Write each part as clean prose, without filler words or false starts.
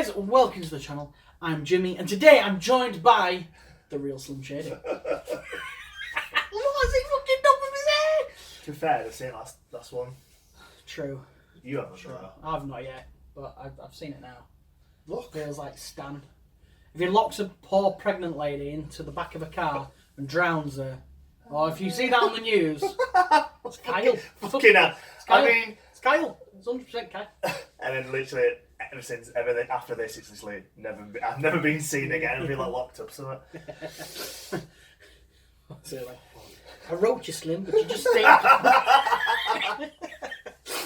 guys, welcome to the channel. I'm Jimmy, and today I'm joined by the real Slim Shady. What has he fucking done with his hair? To be fair, the same last one. True. You haven't, True. though. I've not yet, but I've seen it now. Look. Feels like Stan. If he locks a poor pregnant lady into the back of a car and drowns her, or if you see that on the news, it's Kyle. Fucking hell. It's Kyle. I mean... It's Kyle. It's 100% Kyle. And then literally, ever since everything after this, it's literally I've never been seen again. I've been like locked up somewhere. So like, I wrote you, Slim, but you just stayed.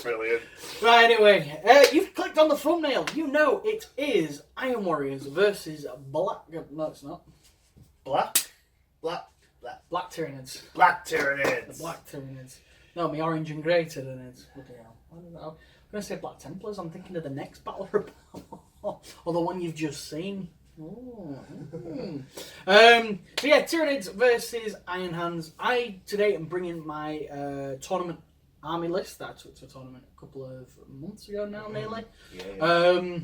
Brilliant. Right, anyway, you've clicked on the thumbnail. You know it is Iron Warriors versus Black... No, it's not. Black Tyranids. Black Tyranids. The Black Tyranids. No, my orange and grey Tyranids. Bloody hell. I don't know. I'm going to say Black Templars. I'm thinking of the next battle report. Or the one you've just seen. Oh. So yeah, Tyranids versus Iron Hands. I today am bringing my tournament army list that I took to a tournament a couple of months ago now, nearly. Yeah.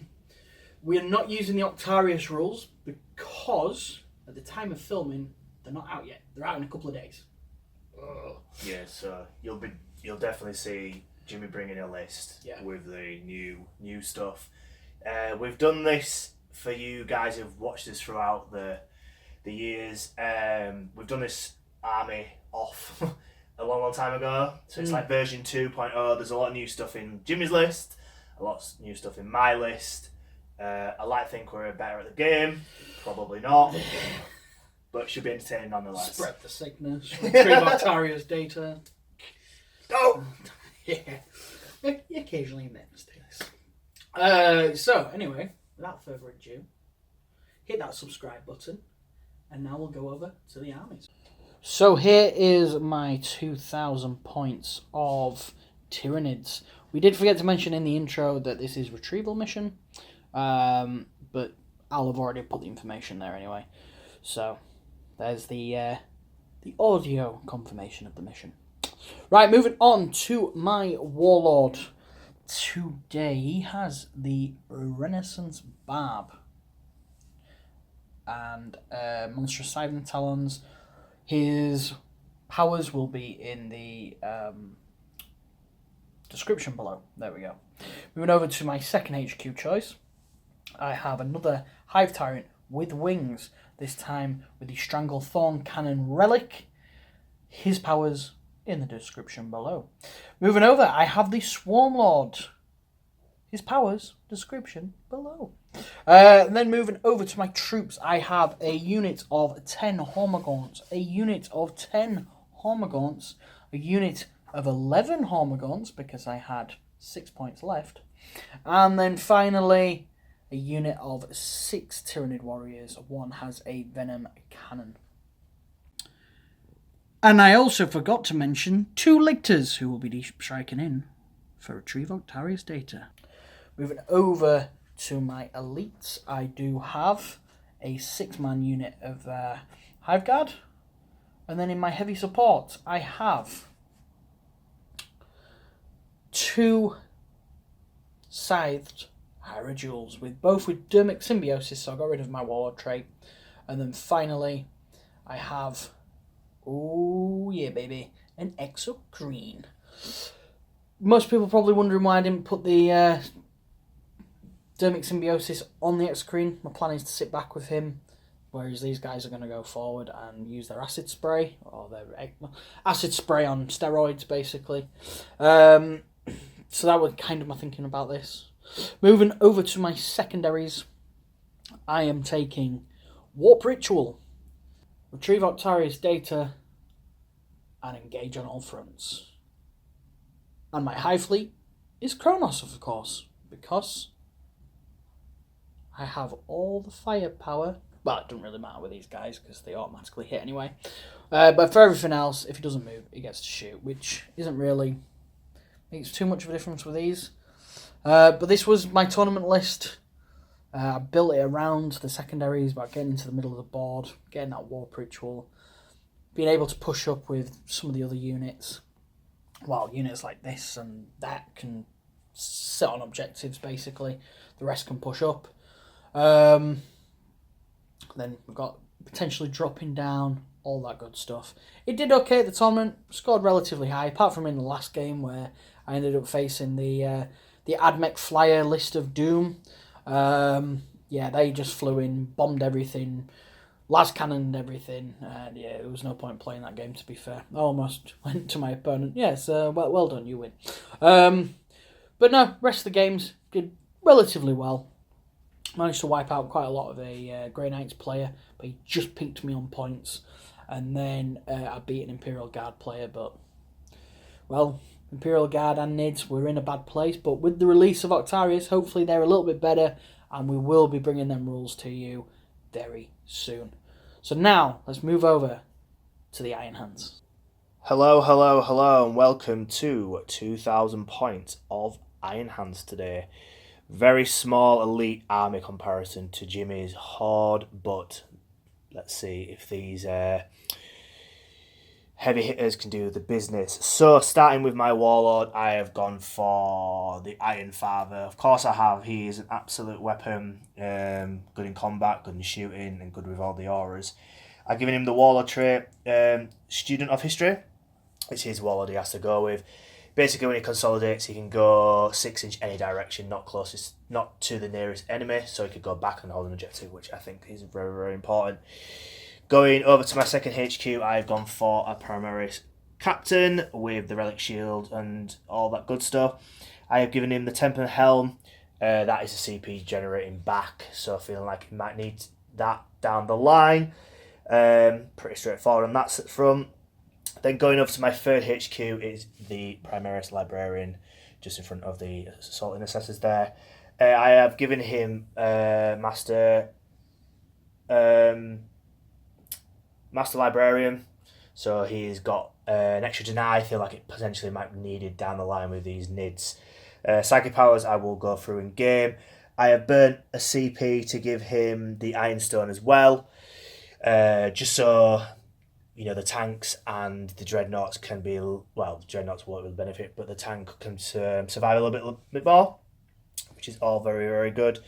We are not using the Octarius rules because at the time of filming, they're not out yet. They're out in a couple of days. Yeah, so you'll definitely see Jimmy bringing a list with the new stuff. We've done this for you guys who've watched this throughout the years. We've done this army off a long time ago, so it's like version 2.0. There's a lot of new stuff in Jimmy's list, a lot of new stuff in my list. I like to think we're better at the game, probably not, but it should be entertaining nonetheless. Spread the sickness, retrieve Octarius data. Oh! Yeah, you occasionally make mistakes. So anyway, without further ado, hit that subscribe button, and now we'll go over to the armies. So here is my 2,000 points of Tyranids. We did forget to mention in the intro that this is retrieval mission, but I'll have already put the information there anyway. So there's the audio confirmation of the mission. Right, moving on to my Warlord. Today he has the Renaissance Barb and Monstrous Scythe Talons. His powers will be in the description below. There we go. Moving over to my second HQ choice, I have another Hive Tyrant with wings, this time with the Stranglethorn Cannon Relic. His powers in the description below. Moving over, I have the Swarm Lord. His powers, description below. And then moving over to my troops, I have a unit of 10 Hormagaunts, a unit of 10 Hormagaunts, a unit of 11 Hormagaunts, because I had 6 points left, and then finally a unit of 6 Tyranid Warriors. One has a Venom Cannon. And I also forgot to mention 2 Lictors, who will be striking in for Retrieve Octarius data. Moving over to my elites, I do have a 6-man unit of Hive Guard. And then in my heavy support, I have 2 Scythed Hierodules, both with Dermic Symbiosis, so I got rid of my Warlord trait. And then finally, I have, oh yeah baby, an Exocrine. Most people probably wondering why I didn't put the Dermic Symbiosis on the Exocrine. My plan is to sit back with him, whereas these guys are going to go forward and use their acid spray, or their acid spray on steroids, basically. So that was kind of my thinking about this. Moving over to my secondaries, I am taking Warp Ritual, Retrieve Octarius data, and engage on all fronts. And my high fleet is Kronos, of course, because I have all the firepower. Well, it doesn't really matter with these guys because they automatically hit anyway. But for everything else, if he doesn't move, he gets to shoot, which isn't really makes too much of a difference with these. But this was my tournament list. I built it around the secondaries, about getting into the middle of the board, getting that Warp Ritual, being able to push up with some of the other units. Well, units like this and that can sit on objectives, basically. The rest can push up. Then we've got potentially dropping down, all that good stuff. It did okay at the tournament, scored relatively high, apart from in the last game where I ended up facing the Admech Flyer list of doom. They just flew in, bombed everything, las cannoned everything, and there was no point playing that game, to be fair. I almost went to my opponent, yes, well done, you win. But no, rest of the games did relatively well. Managed to wipe out quite a lot of a Grey Knights player, but he just peaked me on points. And then I beat an Imperial Guard player, but, well, Imperial Guard and Nids were in a bad place. But with the release of Octarius, hopefully they're a little bit better, and we will be bringing them rules to you very soon. So now, let's move over to the Iron Hands. Hello, and welcome to 2,000 points of Iron Hands today. Very small elite army comparison to Jimmy's Horde, but let's see if these heavy hitters can do the business. So, starting with my Warlord, I have gone for the Iron Father. Of course I have. He is an absolute weapon, good in combat, good in shooting, and good with all the auras. I've given him the Warlord trait, Student of History, which is Warlord he has to go with. Basically, when he consolidates, he can go 6 inch any direction, not to the nearest enemy, so he could go back and hold an objective, which I think is very, very important. Going over to my second HQ, I've gone for a Primaris Captain with the Relic Shield and all that good stuff. I have given him the Temple Helm. That is a CP generating back, so feeling like he might need that down the line. Pretty straightforward on that front. Then going over to my third HQ is the Primaries Librarian, just in front of the Assault Intercessors there. I have given him Master Librarian, so he's got an extra deny. I feel like it potentially might be needed down the line with these Nids. Psychic powers I will go through in game. I have burnt a CP to give him the Ironstone as well, just so the tanks and the Dreadnoughts can be, well, the Dreadnoughts will benefit, but the tank can survive a little bit more, which is all very, very good.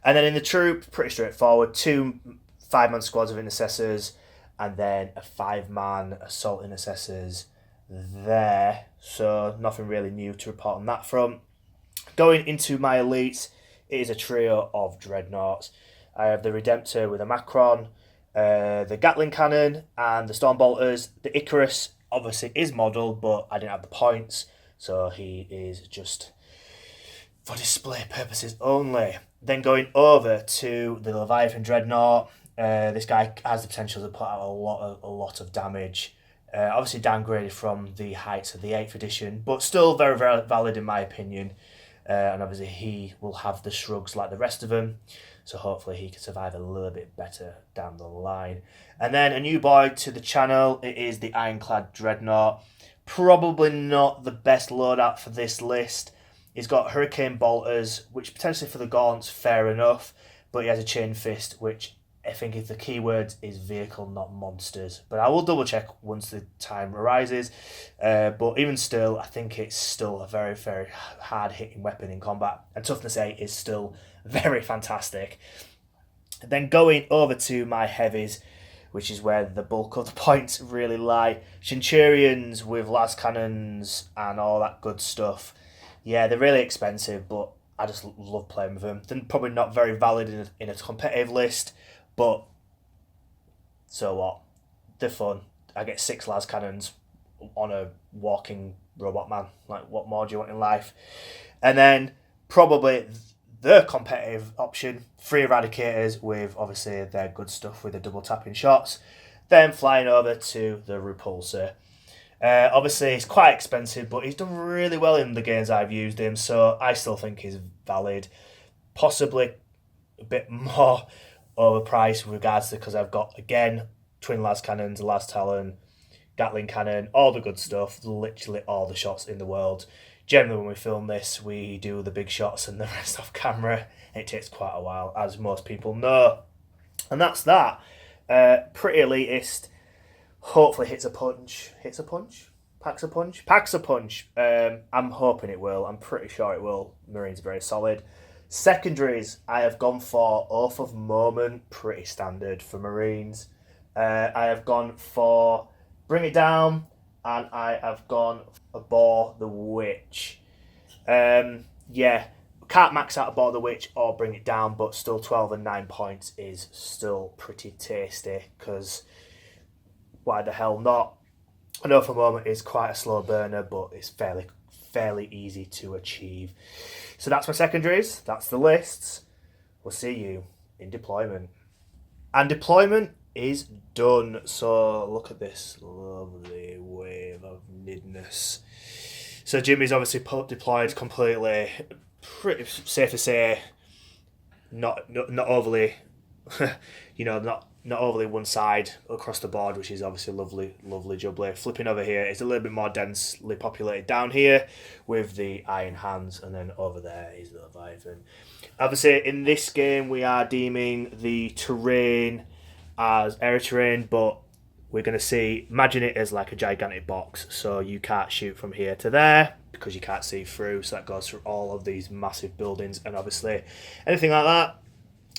And then in the troop, pretty straightforward, 2 5-man squads of Intercessors, and then a 5-man Assault Intercessors there. So nothing really new to report on that front. Going into my elites, it is a trio of Dreadnoughts. I have the Redemptor with a Macron, the Gatling Cannon, and the Stormbolters. The Icarus obviously is modelled, but I didn't have the points, so he is just for display purposes only. Then going over to the Leviathan Dreadnought, this guy has the potential to put out a lot of damage. Obviously downgraded from the heights of the 8th edition, but still very, very valid in my opinion. And obviously he will have the shrugs like the rest of them, so hopefully he can survive a little bit better down the line. And then a new boy to the channel, it is the Ironclad Dreadnought. Probably not the best loadout for this list. He's got Hurricane Bolters, which potentially for the Gaunts, fair enough, but he has a Chain Fist, which I think if the keyword is vehicle, not monsters. But I will double check once the time arises. But even still, I think it's still a very, very hard hitting weapon in combat. And Toughness 8 is still very fantastic. Then going over to my heavies, which is where the bulk of the points really lie. Centurions with las cannons and all that good stuff. Yeah, they're really expensive, but I just love playing with them. They're probably not very valid in a competitive list. But, so what? They're fun. I get 6 las cannons on a walking robot man. Like, what more do you want in life? And then, probably the competitive option, 3 Eradicators with, obviously, their good stuff with the double tapping shots. Then flying over to the Repulsor. Obviously, it's quite expensive, but he's done really well in the games I've used him, so I still think he's valid. Possibly a bit more overpriced with regards to, because I've got, again, twin las cannons, las talon, Gatling cannon, all the good stuff, literally all the shots in the world. Generally, when we film this, we do the big shots and the rest off camera. It takes quite a while, as most people know. And that's that. Pretty elitist. Hopefully hits a punch. Hits a punch? Packs a punch? Packs a punch. I'm hoping it will. I'm pretty sure it will. Marine's very solid. Secondaries, I have gone for Oath of Moment, pretty standard for Marines. I have gone for Bring It Down, and I have gone for Abhor the Witch. Yeah, can't max out Abhor the Witch or Bring It Down, but still 12 and 9 points is still pretty tasty, because why the hell not? I know for a moment it's quite a slow burner, but it's fairly easy to achieve. So that's my secondaries, that's the lists. We'll see you in deployment. And deployment is done. So look at this lovely wave of nidness. So Jimmy's obviously deployed completely, pretty safe to say, not overly, not overly one side across the board, which is obviously lovely jubbly. Flipping over here, it's a little bit more densely populated down here with the Iron Hands, and then over there is the Leviathan. Obviously, in this game, we are deeming the terrain as area terrain, but we're going to see, imagine it as like a gigantic box, so you can't shoot from here to there because you can't see through, so that goes through all of these massive buildings, and obviously anything like that,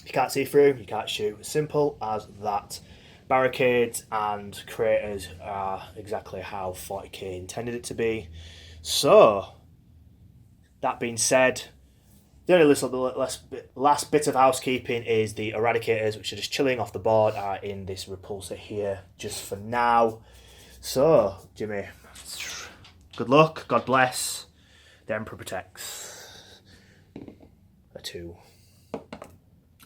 you can't see through, you can't shoot. Simple as that. Barricades and craters are exactly how 40k intended it to be. So, that being said, the only last bit of housekeeping is the Eradicators, which are just chilling off the board, are in this repulsor here just for now. So, Jimmy, good luck, God bless, the Emperor protects. A 2.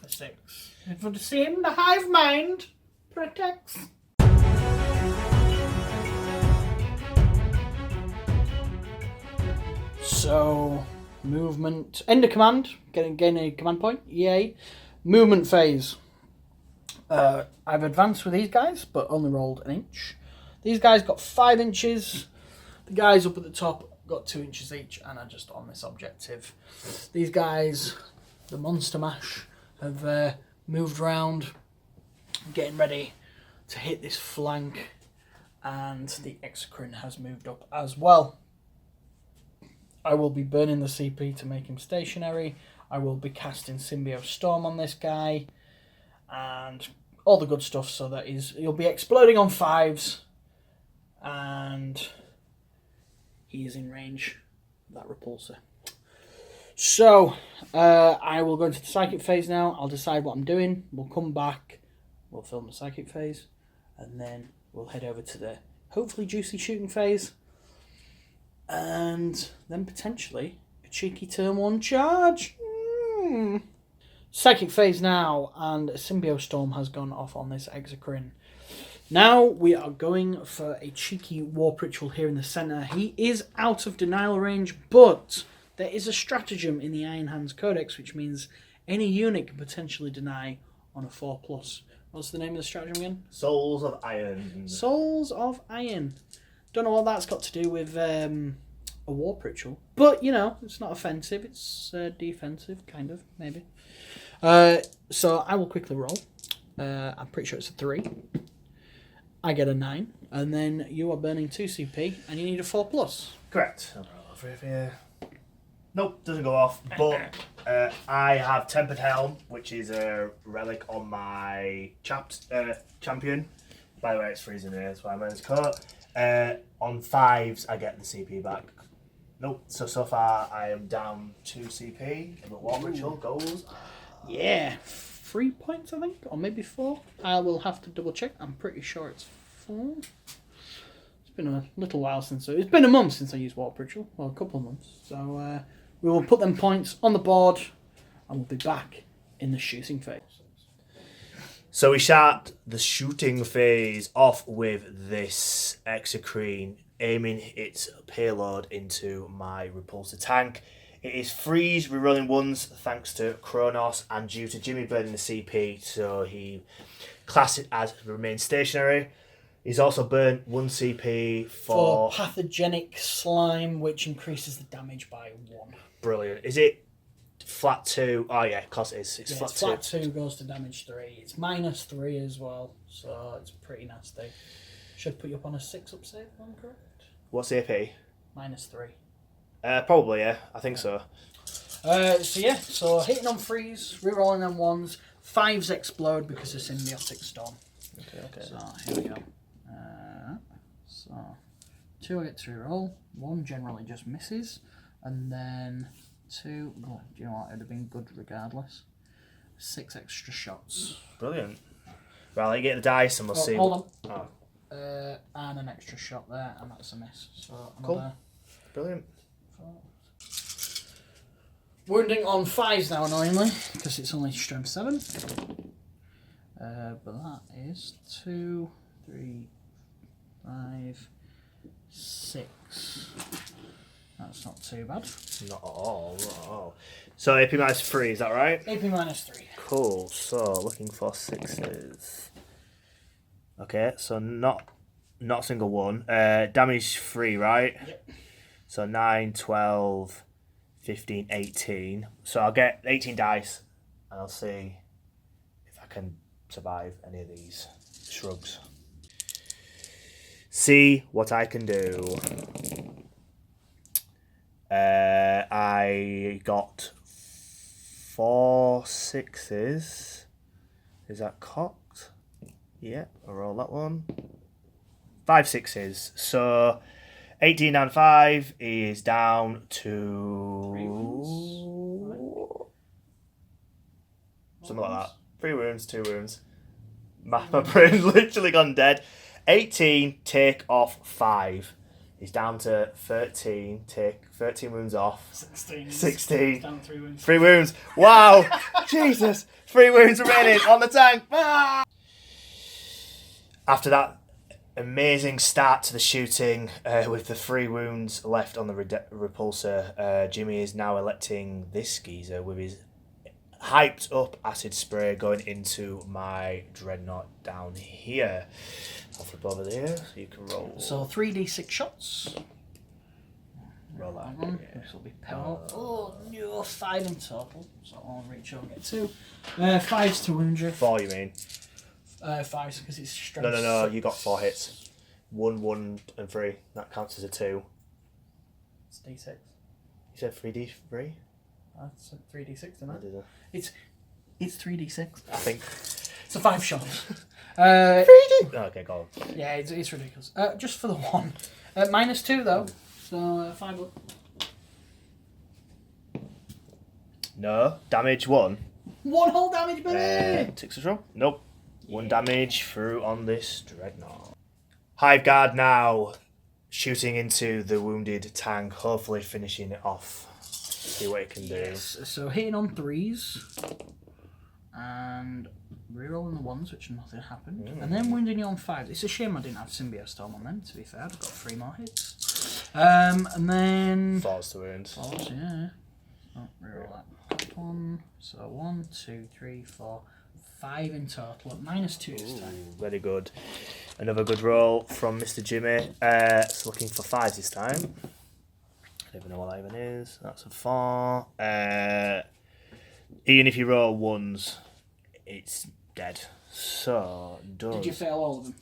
6. And for the same, the Hive Mind protects. So, movement. End of command. Gain a command point. Yay. Movement phase. I've advanced with these guys, but only rolled an inch. These guys got 5 inches. The guys up at the top got 2 inches each, and are just on this objective. These guys, the Monster Mash, have moved around, getting ready to hit this flank, and the Exocrine has moved up as well. I will be burning the CP to make him stationary. I will be casting Symbio Storm on this guy, and all the good stuff, so that he'll be exploding on 5s, and he is in range of that repulsor. So, I will go into the psychic phase now. I'll decide what I'm doing. We'll come back. We'll film the psychic phase. And then we'll head over to the hopefully juicy shooting phase. And then potentially a cheeky turn 1 charge. Psychic phase now. And a Symbio Storm has gone off on this Exocrine. Now we are going for a cheeky Warp Ritual here in the centre. He is out of denial range, but there is a stratagem in the Iron Hands Codex, which means any unit can potentially deny on a 4+. What's the name of the stratagem again? Souls of Iron. Souls of Iron. Don't know what that's got to do with a Warp Ritual. But, it's not offensive. It's defensive, kind of, maybe. So I will quickly roll. I'm pretty sure it's a 3. I get a 9. And then you are burning 2 CP, and you need a 4+. Correct. I'll roll over here. Nope, doesn't go off, but I have Tempered Helm, which is a relic on my champion. By the way, it's freezing here, that's why I'm wearing this coat. On 5s, I get the CP back. Nope, so far I am down 2 CP, but Warp Ritual goes. Yeah, 3 points, I think, or maybe 4. I will have to double check. I'm pretty sure it's 4. It's been a little while since it's been a month since I used Warp Ritual, well, a couple of months. So we will put them points on the board, and we'll be back in the shooting phase. So we start the shooting phase off with this Exocrine, aiming its payload into my repulsor tank. It is freeze rerolling 1s thanks to Kronos, and due to Jimmy burning the CP, so he classed it as remain stationary. He's also burnt 1 CP for pathogenic slime, which increases the damage by 1. Brilliant. Is it flat 2? Oh yeah, of course it is. It's flat 2. Flat 2 goes to damage 3. It's -3 as well, so it's pretty nasty. Should put you up on a 6 up save, if I'm correct. What's the AP? -3. Probably, yeah. I think so. So hitting on 3s, rerolling them 1s, 5s explode because of Symbiotic Storm. Okay. So here we go. So 2 I get to reroll, 1 generally just misses, and then 2, oh, do you know what, it would have been good regardless. 6 extra shots. Brilliant. Well, you get the dice and we'll see. Hold on. And an extra shot there, and that's a miss. So cool. Brilliant. 4. Wounding on 5s now, annoyingly, because it's only strength 7. But that is 2, 3, 5, 6. That's not too bad. Not at all. So AP minus 3, is that right? AP minus 3. Cool. So looking for 6s. Okay, so not a single one. Damage 3, right? Yep. So 9, 12, 15, 18. So I'll get 18 dice and I'll see if I can survive any of these shrugs. See what I can do. I got 4 6s. Is that cocked? Yeah, I'll roll that one. 5 6s. So 18 and 5 is down to something like that. 3 wounds, 2 wounds. My brain's literally gone dead. 18, take off 5. He's down to 13. Take 13 wounds off. 16. Down 3 wounds. 3 wounds. Wow. Jesus. 3 wounds remaining on the tank. Ah! After that amazing start to the shooting, with the 3 wounds left on the repulsor, Jimmy is now electing this geezer with his hyped up acid spray going into my dreadnought down here. I'll flip over there so you can roll. So 3d6 shots. Roll that. Yeah. This will be power. Oh no, 5 in total. So I'll reach over and get 2. 5s to wound you. 4, you mean? 5s because it's strength. No. You got 4 hits. 1, 1, and 3. That counts as a 2. It's d6. You said 3d3? That's 3d6, didn't I did. It's 3d6. I think. So 5 shots. 3D. Okay, go on. Yeah, it's ridiculous. Just for the 1. Minus 2 though. So 5 up. No. Damage 1. 1 whole damage, baby! 6 as well? Nope. 1 damage through on this dreadnought. Hive Guard now shooting into the wounded tank, hopefully finishing it off. See what it can do. Yes. So hitting on 3s. And rerolling the 1s, which nothing happened. And then wounding you on 5s. It's a shame I didn't have Symbiote Storm on them, to be fair. I've got 3 more hits. And then 4s to wound. 4s, yeah. Oh, reroll that. 1. So 1, 2, 3, 4, 5 in total. At minus 2 this time. Very good. Another good roll from Mr. Jimmy. It's looking for 5s this time. I don't even know what that even is. That's a 4. Even if you roll 1s, it's dead. So, Did you fail all of them?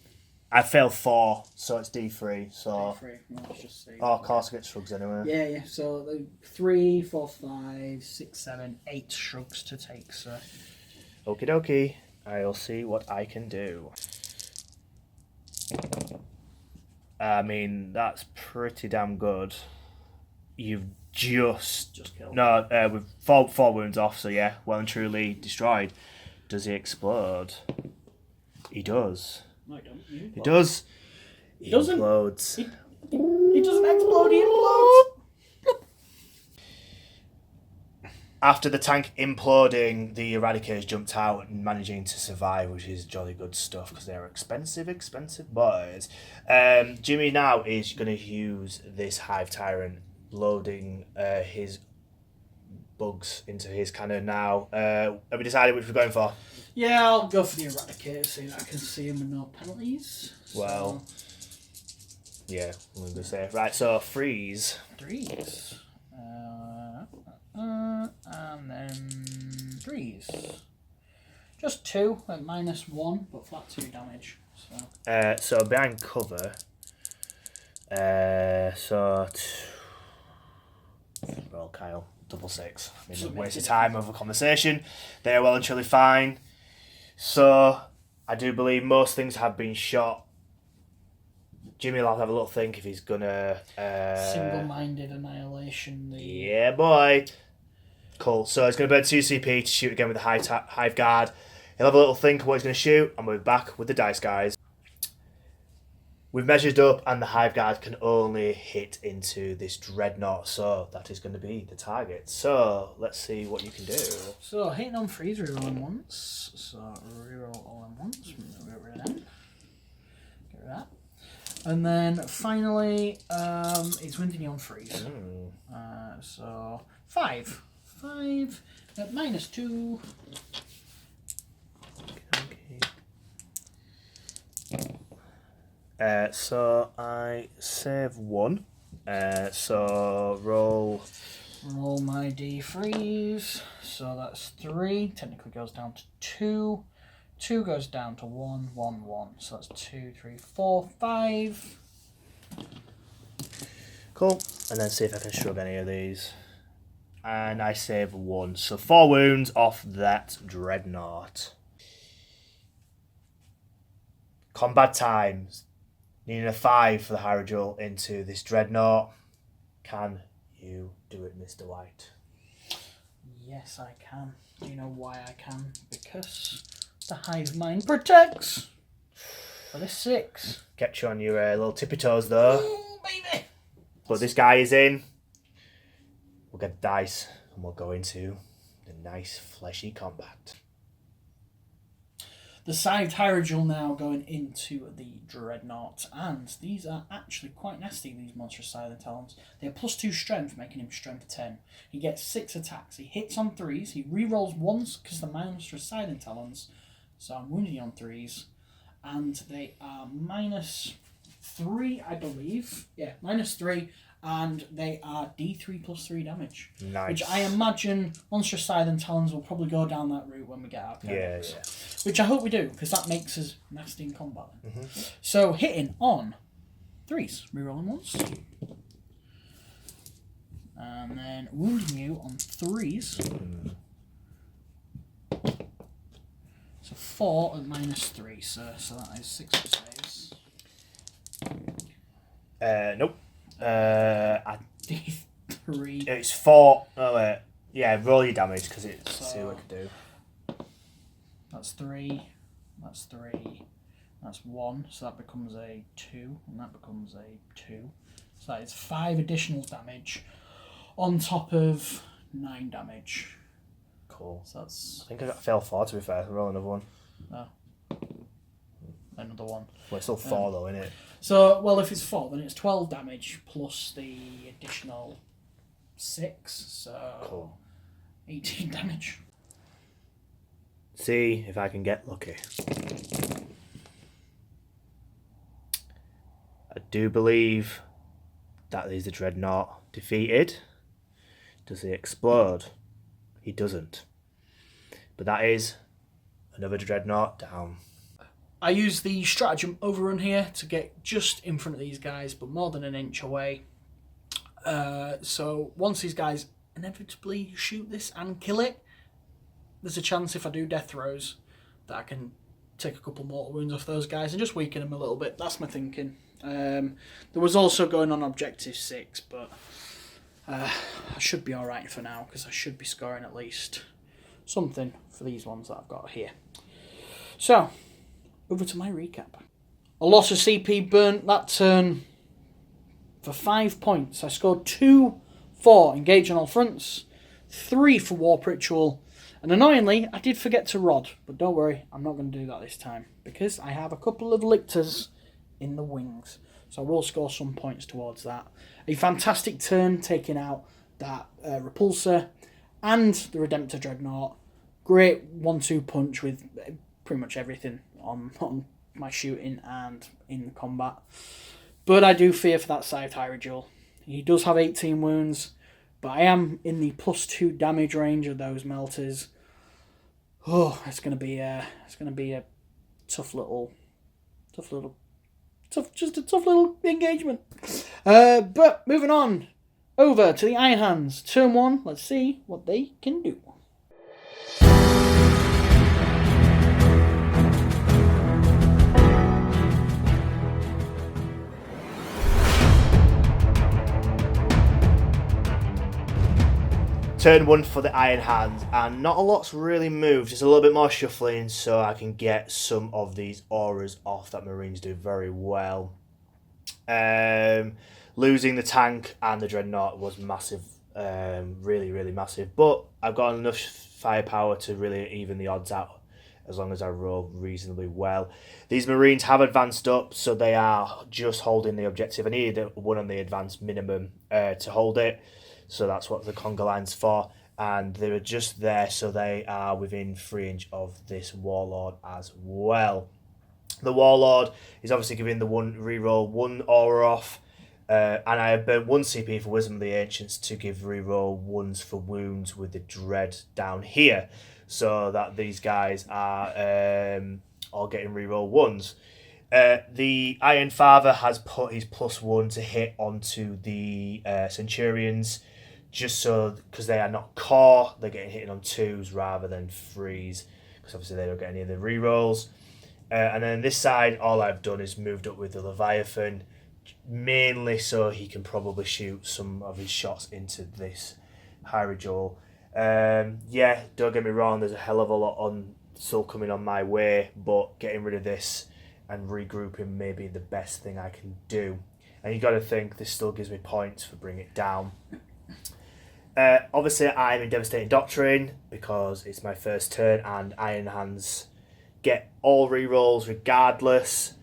I failed 4, so it's D3. So, D3. Let's just see. of course, I get shrugs anyway. Yeah. So 3, 4, 5, 6, 7, 8 shrugs to take. So. Okie dokie. I'll see what I can do. I mean, that's pretty damn good. You've just killed. No, with 4 wounds off, so yeah, well and truly destroyed. Does he explode? He does. No, he does. He doesn't. Explodes. He doesn't explode, he implodes. After the tank imploding, the Eradicators jumped out and managing to survive, which is jolly good stuff because they're expensive boys. Jimmy now is going to use this Hive Tyrant, loading his bugs into his cannon now. Have we decided which we're going for? Yeah, I'll go for the Eradicator so that I can see him with no penalties. Well, yeah, I'm going to say. Right, so freeze. 3s. And then 3s. Just 2 at minus 1, but flat 2 damage. So behind cover. Roll Kyle. double six. I mean, waste of time over conversation. They are well and truly fine. So, I do believe most things have been shot. Jimmy will have a little think if he's gonna... Single-minded annihilation. Yeah, boy. Cool. So he's going to burn 2 CP to shoot again with the Hive Guard. He'll have a little think of what he's going to shoot, and we'll be back with the dice, guys. We've measured up, and the Hive Guard can only hit into this Dreadnought, so that is going to be the target. So, let's see what you can do. So, hitting on freeze, rerolling once. So, reroll all in once. Get rid of that. And then, finally, it's winding on freeze. So, 5. 5 at -2. Okay. So I save 1. So roll my D3s. So that's 3. Technically goes down to 2. 2 goes down to 1. 1, 1. So that's 2, 3, 4, 5. Cool. And then see if I can shrug any of these. And I save 1. So 4 wounds off that Dreadnought. Combat times. Needing a 5 for the Hierogel into this Dreadnought. Can you do it, Mr. White? Yes, I can. Do you know why I can? Because the Hive Mind protects. For the 6. Kept you on your little tippy toes though. Ooh, baby! But this guy is in. We'll get the dice and we'll go into the nice fleshy combat. The Scythed Hierogel now going into the Dreadnought, and these are actually quite nasty, these monstrous Silent Talons. They have +2 strength, making him strength 10. He gets 6 attacks. He hits on 3s. He rerolls once because the monstrous Silent Talons. So I'm wounding on 3s. And they are -3, I believe. Yeah, -3. And they are D3 +3 damage. Nice. Which I imagine Monstrous Silent Talons will probably go down that route when we get our Paragon. Yeah. Which I hope we do, because that makes us nasty in combat. So hitting on 3s, rerolling once. And then wounding you on 3s. So 4 at -3, sir. So that is 6 saves. Nope. D3. It's 4. Oh wait. Yeah, roll your damage because it's see what I can do. That's 3. That's 3. That's 1. So that becomes a 2, and that becomes a 2. So that is 5 additional damage on top of 9 damage. Cool. So that's I think I got fail 4 to be fair. Roll another one. another one. Well, it's still 4 though, isn't it? So, well, if it's 4, then it's 12 damage plus the additional 6, so cool. 18 damage. See if I can get lucky. I do believe that is the Dreadnought defeated. Does he explode? He doesn't. But that is another Dreadnought down. I use the Stratagem overrun here to get just in front of these guys, but more than an inch away. So once these guys inevitably shoot this and kill it, there's a chance if I do death throws that I can take a couple mortal wounds off those guys and just weaken them a little bit. That's my thinking. There was also going on Objective 6, but I should be alright for now because I should be scoring at least something for these ones that I've got here. So, over to my recap. A loss of CP burnt that turn for 5 points. I scored 2 for Engage on All Fronts, 3 for Warp Ritual, and annoyingly, I did forget to Rod, but don't worry, I'm not going to do that this time, because I have a couple of Lictors in the wings, so I will score some points towards that. A fantastic turn taking out that Repulsor and the Redemptor Dreadnought. Great 1-2 punch with pretty much everything on my shooting and in the combat. But I do fear for that Scythed Hierogel. He does have 18 wounds, but I am in the +2 damage range of those melters. Oh, it's gonna be a tough little engagement. But moving on, Over to the Iron Hands. Turn 1, let's see what they can do. Turn 1 for the Iron Hands, and not a lot's really moved, just a little bit more shuffling so I can get some of these auras off that Marines do very well. Losing the tank and the Dreadnought was massive, really massive, but I've got enough firepower to really even the odds out as long as I roll reasonably well. These Marines have advanced up, so they are just holding the objective. I needed one on the advanced minimum to hold it. So that's what the conga line's for, and they were just there, so they are within 3 inch of this Warlord as well. The Warlord is obviously giving the one reroll 1 aura off, and I have burned 1 CP for Wisdom of the Ancients to give reroll 1s for wounds with the Dread down here, so that these guys are all getting reroll 1s. The Iron Father has put his +1 to hit onto the Centurions, just so, because they are not core, they're getting hit on 2s rather than 3s, because obviously they don't get any of the rerolls. And then this side, all I've done is moved up with the Leviathan, mainly so he can probably shoot some of his shots into this Hyrule. Yeah, don't get me wrong, there's a hell of a lot still coming on my way, but getting rid of this and regrouping may be the best thing I can do. And you got to think, this still gives me points for bringing it down. Obviously, I'm in Devastating Doctrine because it's my first turn, and Iron Hands get all rerolls regardless.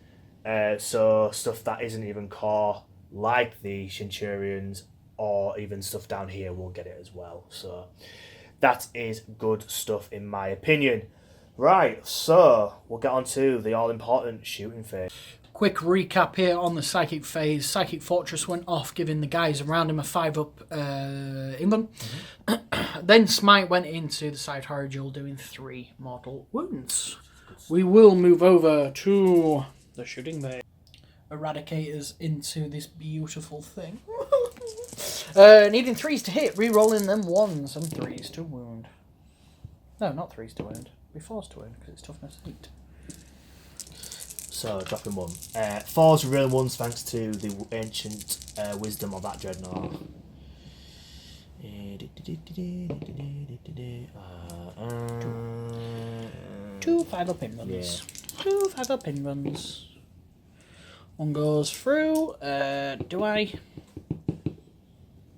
So stuff that isn't even core, like the Centurions or even stuff down here, will get it as well. So that is good stuff in my opinion. Right, so we'll get on to the all-important shooting phase. Quick recap here on the Psychic phase. Psychic Fortress went off, giving the guys around him a 5-up England. Mm-hmm. Then Smite went into the side Hyrule, doing 3 mortal wounds. We will move over to the shooting phase. Eradicators into this beautiful thing. Needing 3s to hit, re-rolling them 1s and 3s to wound. No, not 3s to wound. Be 4s to wound because it's toughness 8. So, dropping 1. 4s real 1s thanks to the ancient wisdom of that Dreadnought. 2 5-up pin runs. Yeah. 2 5-up pin runs. 1 goes through. Do I?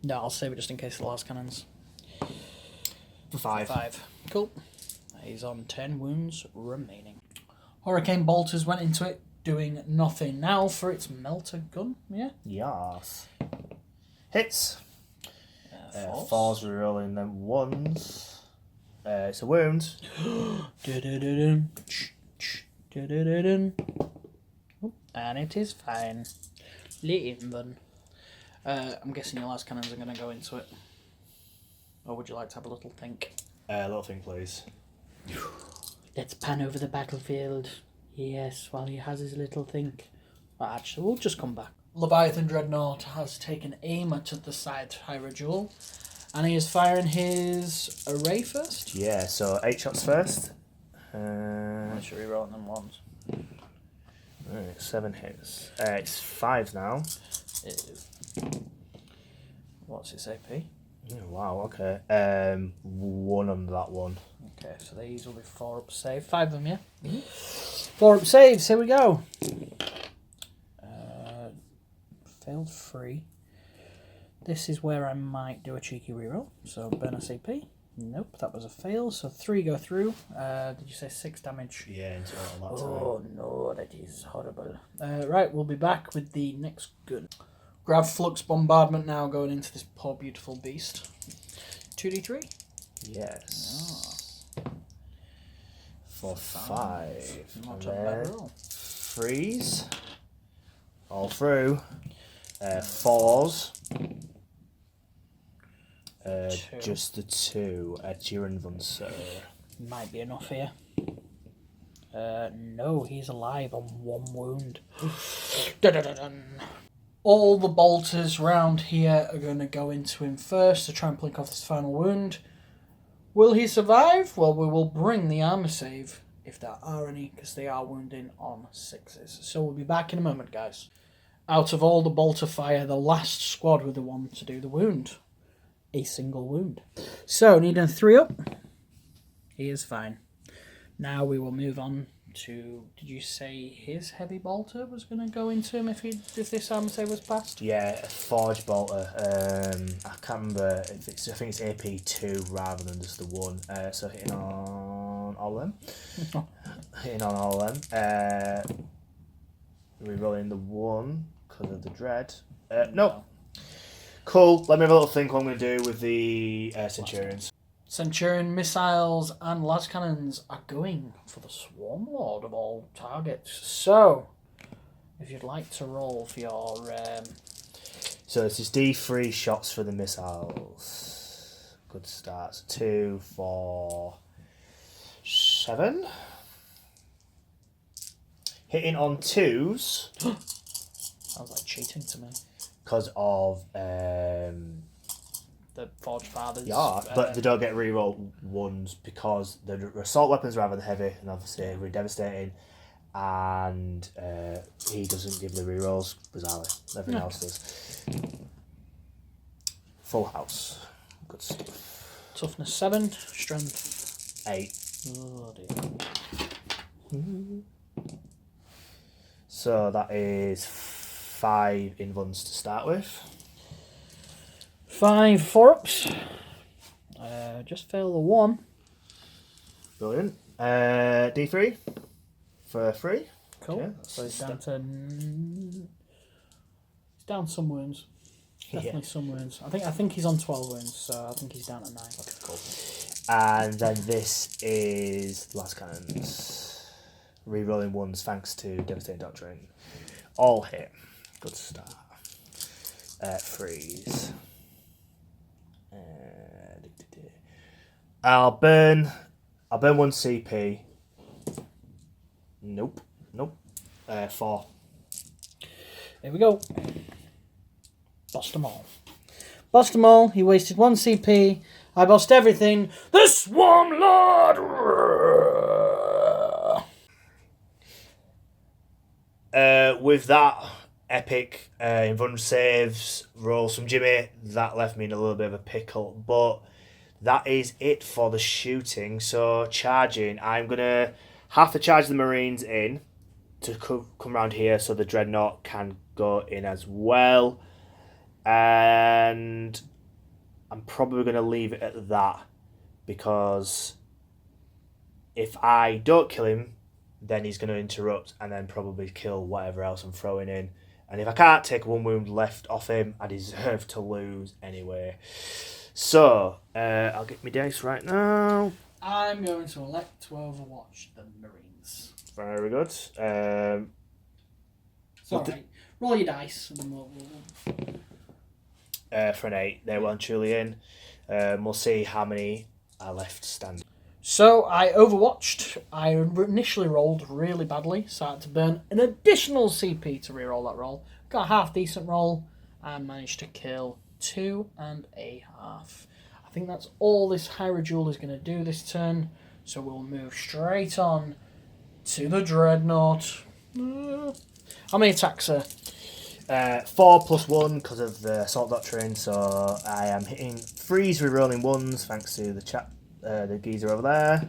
No, I'll save it just in case the last cannons. For 5. Cool. He's on 10 wounds remaining. Hurricane Bolters went into it, doing nothing. Now for its Melter Gun, yeah? Yes. Hits. 4s. 4s rerolling them 1s. It's a wound. And it is fine. Leave them. I'm guessing your last cannons are going to go into it. Or would you like to have a little think? A little think, please. Let's pan over the battlefield. Yes, while he has his little think. Well, actually, we'll just come back. Leviathan Dreadnought has taken aim at the side Hyrule, and he is firing his array first. Yeah, so 8 shots first. I'm sure he rolled them 1s. Right, 7 hits. It's 5s now. It is. What's its AP? Oh, wow, okay. 1 on that one. Okay, so these will be 4-up save. 5 of them, yeah? Mm-hmm. 4-up saves, here we go. Failed 3. This is where I might do a cheeky reroll. So burn a CP. Nope, that was a fail. So 3 go through. Did you say 6 damage? Yeah, into all that. Oh no, that is horrible. Right, we'll be back with the next gun. Grab Flux Bombardment now, going into this poor beautiful beast. 2d3? Yes. Oh. For 5. Not a bad roll. 3s. All through. 4s. Just the 2. Tyranids. Might be enough here. No, he's alive on 1 wound. All the bolters round here are going to go into him first to try and blink off this final wound. Will he survive? Well, we will bring the armor save, if there are any, because they are wounding on 6s. So we'll be back in a moment, guys. Out of all the bolter fire, the last squad were the one to do the wound. A single wound. So, needing a 3 up. He is fine. Now we will move on to... Did you say his heavy bolter was going to go into him if this armor save was passed? Yeah, a forge bolter. I can't remember if it's. I think it's AP2 rather than just the 1. So hitting on all of them. Hitting on all of them. Rerolling the 1 because of the dread. No. Cool. Let me have a little think what I'm going to do with the Centurions. Centurion missiles and las cannons are going for the Swarm Lord of all targets. So, if you'd like to roll for your... So this is D3 shots for the missiles. Good start. So 2, 4, 7. Hitting on 2s. Sounds like cheating to me. Because of... the Forge Fathers. Yeah, but they don't get reroll 1s because they're assault weapons rather than heavy, and obviously really devastating. And he doesn't give the rerolls, bizarrely. Everyone else does. Full house. Good stuff. Toughness 7, strength 8. Oh dear. So that is 5 invuns to start with. 5 4-ups. Just fail the 1. Brilliant. D3 for 3. Cool. Okay, So he's down to... He's down some wounds. Definitely some wounds. I think he's on 12 wounds, so I think he's down at 9. Okay, cool. And then this is last cannons. Rerolling 1s thanks to Devastating Doctrine. All hit. Good start. Freeze. I'll burn 1 CP. Nope. 4. There we go. Bossed them all. Bossed them all. He wasted 1 CP. I bossed everything. The Swarm Lord! With that epic invulnerable saves, rolls from Jimmy, that left me in a little bit of a pickle. But that is it for the shooting. So charging, I'm going to have to charge the Marines in to come around here so the Dreadnought can go in as well. And I'm probably going to leave it at that because if I don't kill him, then he's going to interrupt and then probably kill whatever else I'm throwing in. And if I can't take 1 wound left off him, I deserve to lose anyway. So, I'll get my dice right now. I'm going to elect to overwatch the Marines. Very good. It's alright. Roll your dice and then we'll... For an 8, they're well and truly in. We'll see how many are left standing. So I overwatched. I initially rolled really badly, so I had to burn an additional CP to reroll that roll. Got a half decent roll and managed to kill 2 1/2. I think that's all this Hyrule is going to do this turn. So we'll move straight on to the Dreadnought. How many attacks, sir? 4 + 1 because of the Assault Doctrine, so I am hitting 3s rerolling 1s thanks to the geezer over there.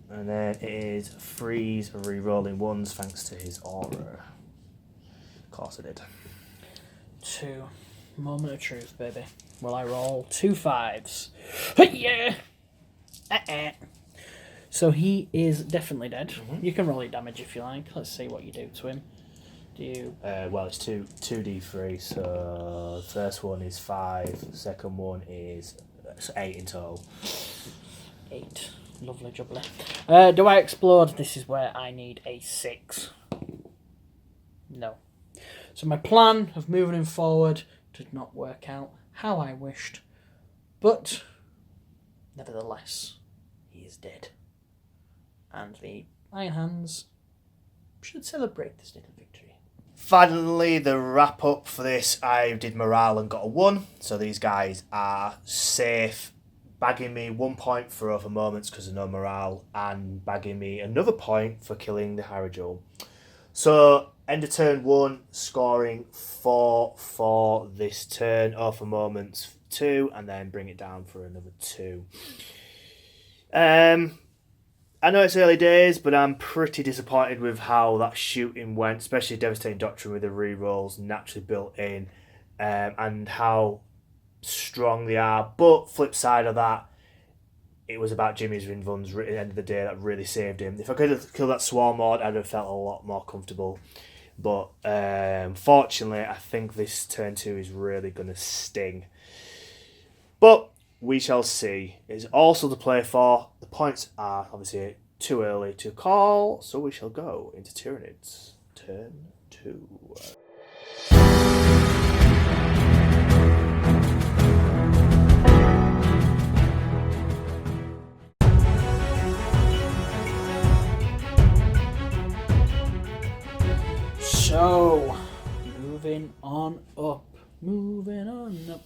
And then it is 3s rerolling 1s thanks to his aura. Of course I did. 2. Moment of truth, baby. Will I roll 2 5s? Yeah! So he is definitely dead. Mm-hmm. You can roll your damage if you like. Let's see what you do to him. Do you... well, it's 2d3, so the first one is 5, the second one is 8 in total. 8. Lovely jubbly. Do I explode? This is where I need a 6. No. So my plan of moving him forward did not work out how I wished. But, nevertheless, he is dead. And the Iron Hands should celebrate this little victory. Finally, the wrap up for this, I did morale and got a 1. So these guys are safe, bagging me 1 point for over moments because of no morale, and bagging me another point for killing the Hierodule. So, end of turn 1, scoring 4 for this turn, over moments 2, and then bring it down for another 2. I know it's early days, but I'm pretty disappointed with how that shooting went, especially Devastating Doctrine with the rerolls naturally built in, and how strong they are. But flip side of that, it was about Jimmy's Rinvuns at the end of the day that really saved him. If I could have killed that Swarm Lord, I'd have felt a lot more comfortable. But fortunately, I think this turn 2 is really going to sting. But we shall see. It's also to play for. The points are obviously too early to call, so we shall go into Tyranids Turn 2. So, moving on up. Moving on up.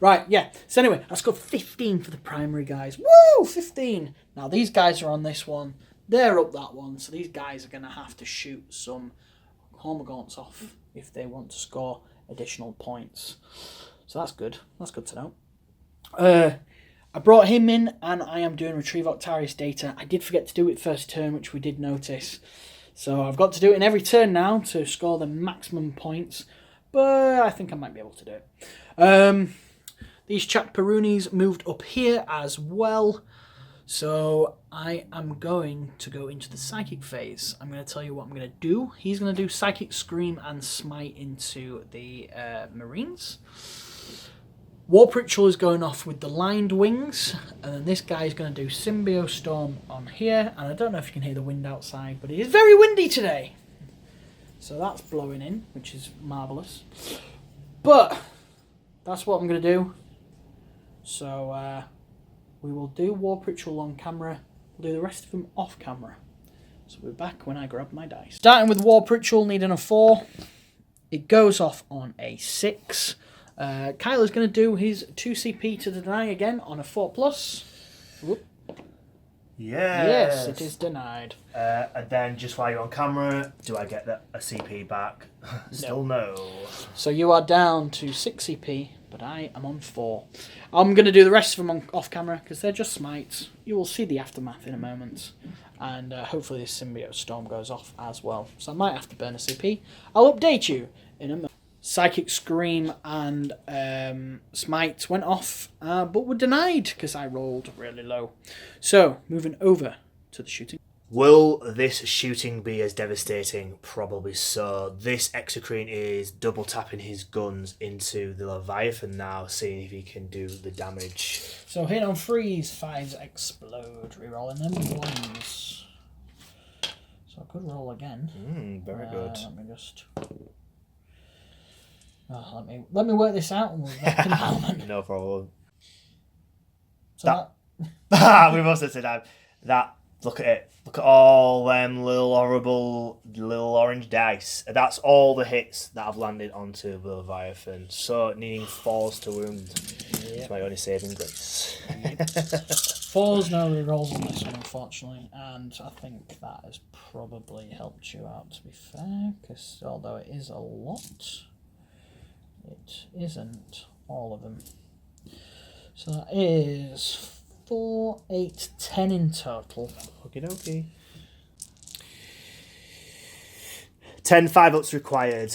Right, yeah. So anyway, I scored 15 for the primary guys. Woo! 15! Now these guys are on this one. They're up that one. So these guys are going to have to shoot some Hormagaunts off if they want to score additional points. So that's good. That's good to know. I brought him in and I am doing Retrieve Octarius data. I did forget to do it first turn, which we did notice. So I've got to do it in every turn now to score the maximum points. But I think I might be able to do it. These Chaperoonies moved up here as well. So I am going to go into the Psychic phase. I'm going to tell you what I'm going to do. He's going to do Psychic Scream and Smite into the Marines. Warp Ritual is going off with the Lined Wings, and then this guy is going to do Symbio Storm on here, and I don't know if you can hear the wind outside, but it is very windy today. So that's blowing in, which is marvellous. But that's what I'm going to do. So we will do Warp Ritual on camera, we'll do the rest of them off camera. So we'll be back when I grab my dice. Starting with Warp Ritual, needing a 4. It goes off on a 6. Kyle is going to do his 2 CP to deny again on a 4+. Whoop. Yes, it is denied. And then just while you're on camera, do I get a CP back? Still no. So you are down to 6 CP, but I am on 4. I'm going to do the rest of them off camera because they're just smites. You will see the aftermath in a moment. And hopefully this Symbiote Storm goes off as well. So I might have to burn a CP. I'll update you in a moment. Psychic Scream and Smite went off, but were denied because I rolled really low. So, moving over to the shooting. Will this shooting be as devastating? Probably so. This Exocrine is double tapping his guns into the Leviathan now, seeing if he can do the damage. So, hit on freeze, 5s explode, rerolling them 1s. So, I could roll again. Very good. Let me just... let me work this out and we'll back in a moment. No problem. So we've also said that. Look at it. Look at all them little horrible little orange dice. That's all the hits that have landed onto the Leviathan. So needing 4s to wound. It's my only saving grace. Yep. 4s, no rerolls on this one, unfortunately, and I think that has probably helped you out, to be fair, because although it is a lot, it isn't all of them. So that is 4, 8, 10 in total. Okie dokie. 10 5-ups required.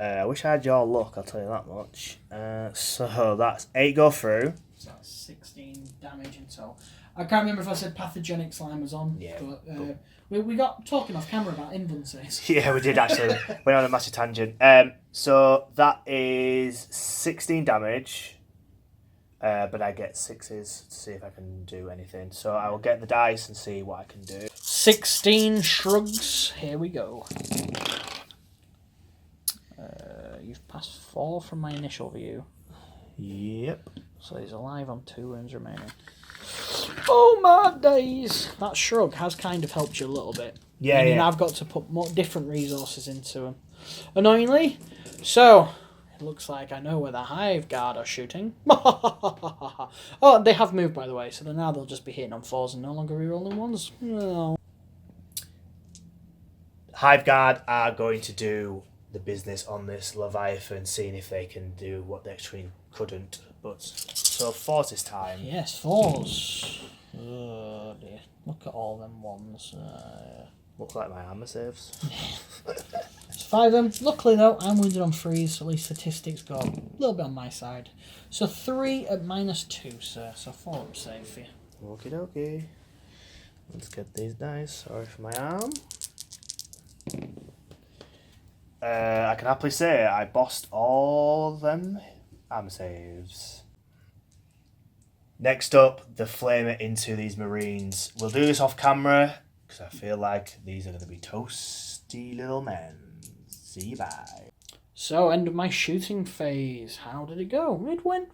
I wish I had your luck, I'll tell you that much. So that's 8 go through. So that's 16 damage in total. I can't remember if I said pathogenic slime was on, but we got talking off camera about infancies. Yeah, we did actually. Went on a massive tangent. So that is 16 damage, but I get 6s to see if I can do anything. So I will get the dice and see what I can do. 16 shrugs. Here we go. You've passed 4 from my initial view. Yep. So he's alive on 2 wounds remaining. Oh my days! That shrug has kind of helped you a little bit. Yeah, yeah. I've got to put more different resources into him. Annoyingly. So, it looks like I know where the Hive Guard are shooting. Oh, they have moved, by the way, so now they'll just be hitting on 4s and no longer rerolling 1s. No. Hive Guard are going to do the business on this Leviathan, seeing if they can do what the Extreme couldn't. But so 4s this time. Yes, 4s. Oh dear. Look at all them 1s. Looks like my armor saves. It's 5 of them. Luckily though, I'm wounded on 3s, so at least statistics go a little bit on my side. So 3 at -2, sir. So 4 up save for you. Okie dokie. Let's get these dice. Sorry for my arm. I can happily say I bossed all of them armor saves. Next up, the flamer into these Marines. We'll do this off camera because I feel like these are going to be toasty little men. See you bye. So, end of my shooting phase. How did it go? It went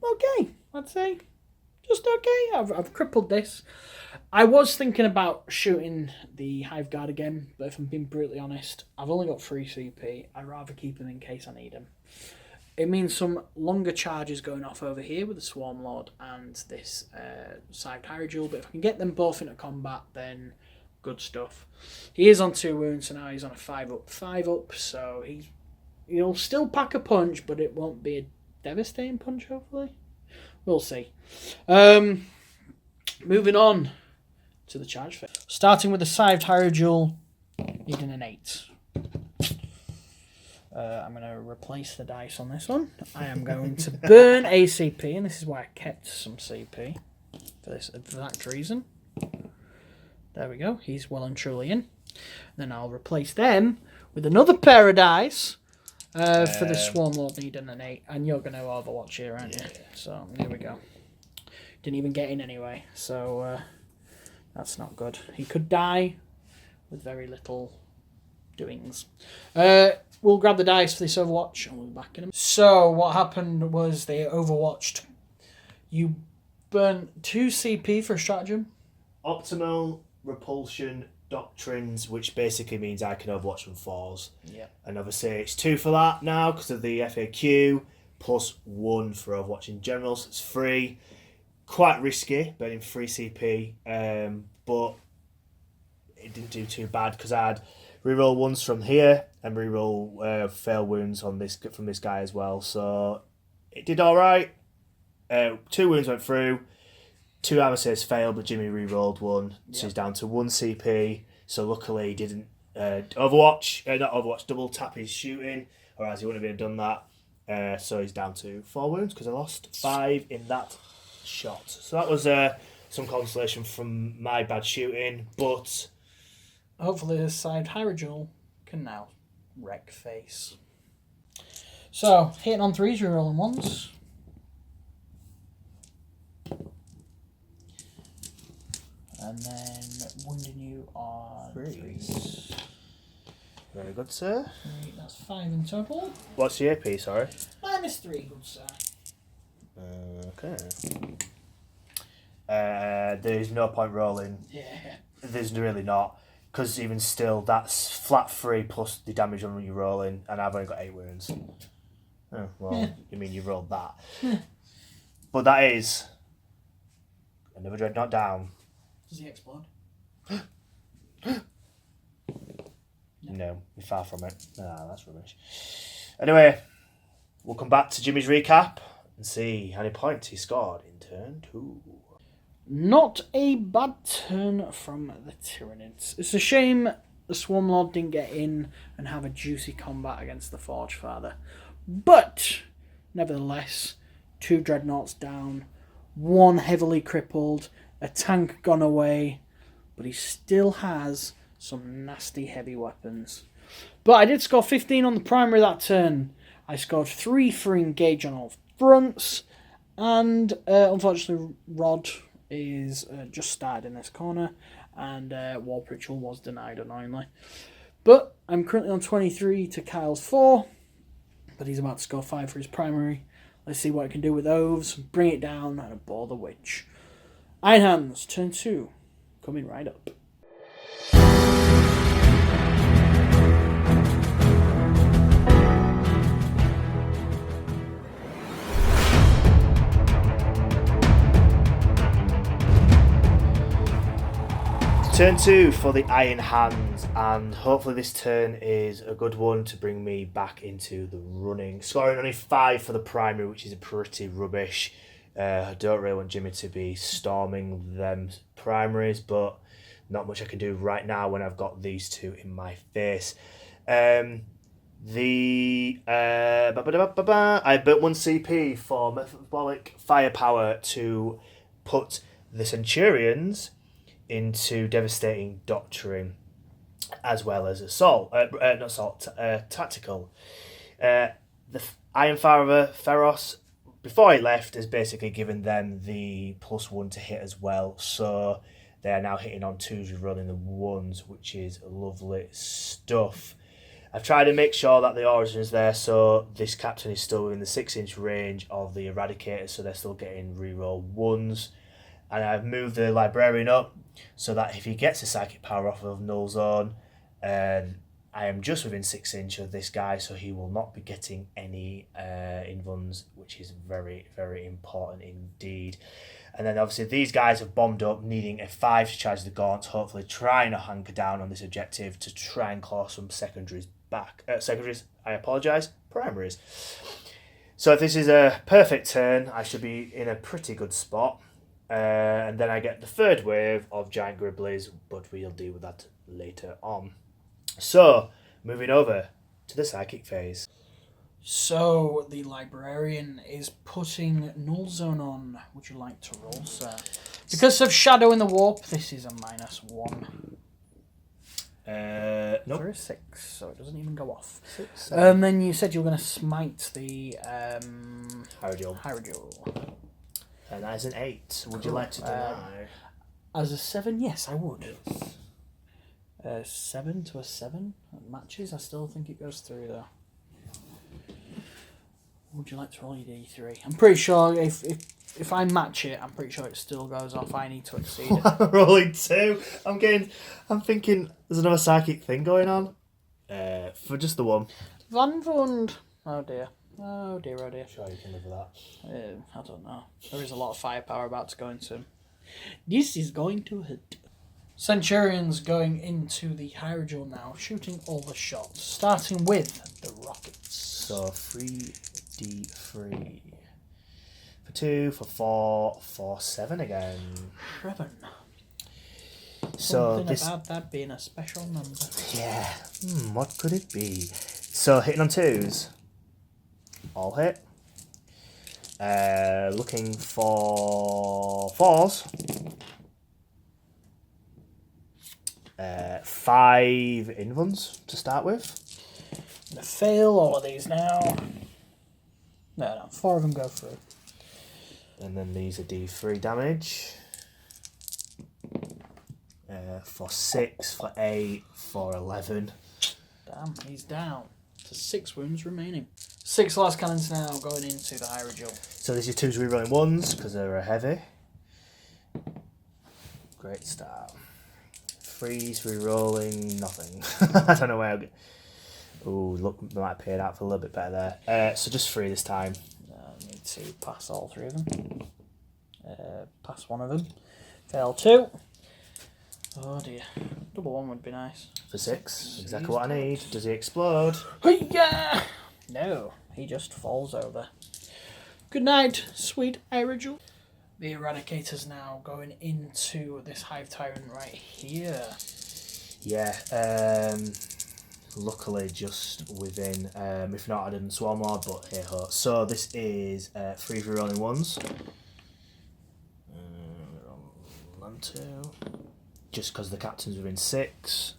okay, I'd say. Just okay. I've crippled this. I was thinking about shooting the Hive Guard again, but if I'm being brutally honest, I've only got 3 CP. I'd rather keep them in case I need them. It means some longer charges going off over here with the Swarm Lord and this Hive Tyrant, but if I can get them both into combat, then good stuff. He is on 2 wounds, so now he's on a 5 up, so he'll still pack a punch, but it won't be a devastating punch, hopefully. We'll see. Moving on to the charge phase. Starting with the Hive Tyrant, needing an 8. I'm going to replace the dice on this one. I am going to burn ACP, and this is why I kept some CP for this exact reason. There we go. He's well and truly in. Then I'll replace them with another pair of dice for the Swarm Lord needing an 8. And you're going to Overwatch here, aren't you? So, here we go. Didn't even get in anyway, so that's not good. He could die with very little doings. We'll grab the dice for this Overwatch and we'll be back in a minute. So what happened was they Overwatched. You burnt 2 CP for a stratagem. Optimal repulsion doctrines, which basically means I can Overwatch from 4s. Yeah. And obviously it's 2 for that now because of the FAQ, plus 1 for Overwatch in general, so it's 3. Quite risky, burning 3 CP, but it didn't do too bad because I had reroll 1s from here and reroll fail wounds on this from this guy as well. So it did all right. 2 wounds went through. 2 armor saves failed, but Jimmy rerolled 1, so he's down to 1 CP. So luckily he didn't not Overwatch, double tap his shooting, or else he wouldn't have done that. So he's down to 4 wounds because I lost 5 in that shot. So that was some consolation from my bad shooting, but hopefully this side Hyrule can now wreck face. So, hitting on 3s, rerolling 1s. And then wounding you on 3s. Very good, sir. 3, that's 5 in total. What's the AP, sorry? -3, good sir. Okay. There's no point rolling. Yeah. There's really not. Because even still, that's flat 3 plus the damage on you rolling, and I've only got 8 wounds. Oh, well, you mean you rolled that. But that is another Dreadnought down. Does he explode? No, we're far from it. Ah, that's rubbish. Anyway, we'll come back to Jimmy's recap and see how many points he scored in turn 2. Not a bad turn from the Tyranids. It's a shame the Swarm Lord didn't get in and have a juicy combat against the Forge Father. But, nevertheless, 2 Dreadnoughts down, 1 heavily crippled, a tank gone away, but he still has some nasty heavy weapons. But I did score 15 on the primary that turn. I scored 3 for engage on all fronts, and unfortunately Rod is just started in this corner, and Warp Ritual was denied annoyingly. But I'm currently on 23 to Kyle's 4, but he's about to score 5 for his primary. Let's see what I can do with those. Bring it down and abhor the witch. Iron Hands, turn 2. Coming right up. Turn 2 for the Iron Hands, and hopefully this turn is a good one to bring me back into the running. Scoring only 5 for the primary, which is pretty rubbish. I don't really want Jimmy to be storming them primaries, but not much I can do right now when I've got these two in my face. I built 1 CP for metabolic firepower to put the Centurions into devastating doctrine, as well as tactical. The Iron Father Feirros, before he left, has basically given them the +1 to hit as well, so they are now hitting on 2s, rolling the 1s, which is lovely stuff. I've tried to make sure that the origin is there, so this captain is still in the 6-inch range of the Eradicator, so they're still getting reroll 1s. And I've moved the Librarian up so that if he gets a psychic power off of Null Zone, I am just within 6 inch of this guy, so he will not be getting any invuns, which is very, very important indeed. And then obviously these guys have bombed up, needing a 5 to charge the gaunt, hopefully trying to hunker down on this objective to try and claw some secondaries back. Primaries. So if this is a perfect turn, I should be in a pretty good spot. And then I get the 3rd wave of giant gribblies, but we'll deal with that later on. So, moving over to the psychic phase. So, the Librarian is putting Null Zone on. Would you like to roll, sir? Because of Shadow in the Warp, this is a -1. Nope. For a 6, so it doesn't even go off. 6, and then you said you were going to smite the Hierogel. And that is an 8. Would you like to deny? As a 7, yes, I would. 7 to a 7 matches. I still think it goes through though. Would you like to roll your D3? I'm pretty sure if I match it, I'm pretty sure it still goes off. I need to exceed it. I'm rolling 2. I'm thinking there's another psychic thing going on. For just the 1. Van Wund. Oh dear. Oh dear, oh dear. Sure you can live with that. I don't know. There is a lot of firepower about to go into him. This is going to hit. Centurions going into the Hierogel now, shooting all the shots, starting with the rockets. So 3d3. For 2, for 4, for 7 again. 7. So Something about that being a special number. Yeah. What could it be? So hitting on 2s. All hit. Looking for 4s. 5 invuns to start with. I'm going to fail all of these now. No, 4 of them go through. And then these are D3 damage. For 6, for 8, for 11. Damn, he's down to 6 wounds remaining. 6 last cannons now going into the Hierogel. So these are 2s rerolling 1s because they're a heavy. Great start. 3s rerolling nothing. I don't know where I'll get. Ooh, look, they might have paid out for a little bit better there. So just 3 this time. I need to pass all 3 of them. Pass 1 of them. Fail 2. Oh dear. Double 1 would be nice. For 6. Exactly what I need. Does he explode? Yeah. No, he just falls over. Good night, sweet Hierogel. The Eradicator's now going into this Hive Tyrant right here. Yeah, luckily just within, if not I didn't Swarm Lord, but hey ho. So this is 3 rerolling 1s. 1, 2. Just because the captain's within 6.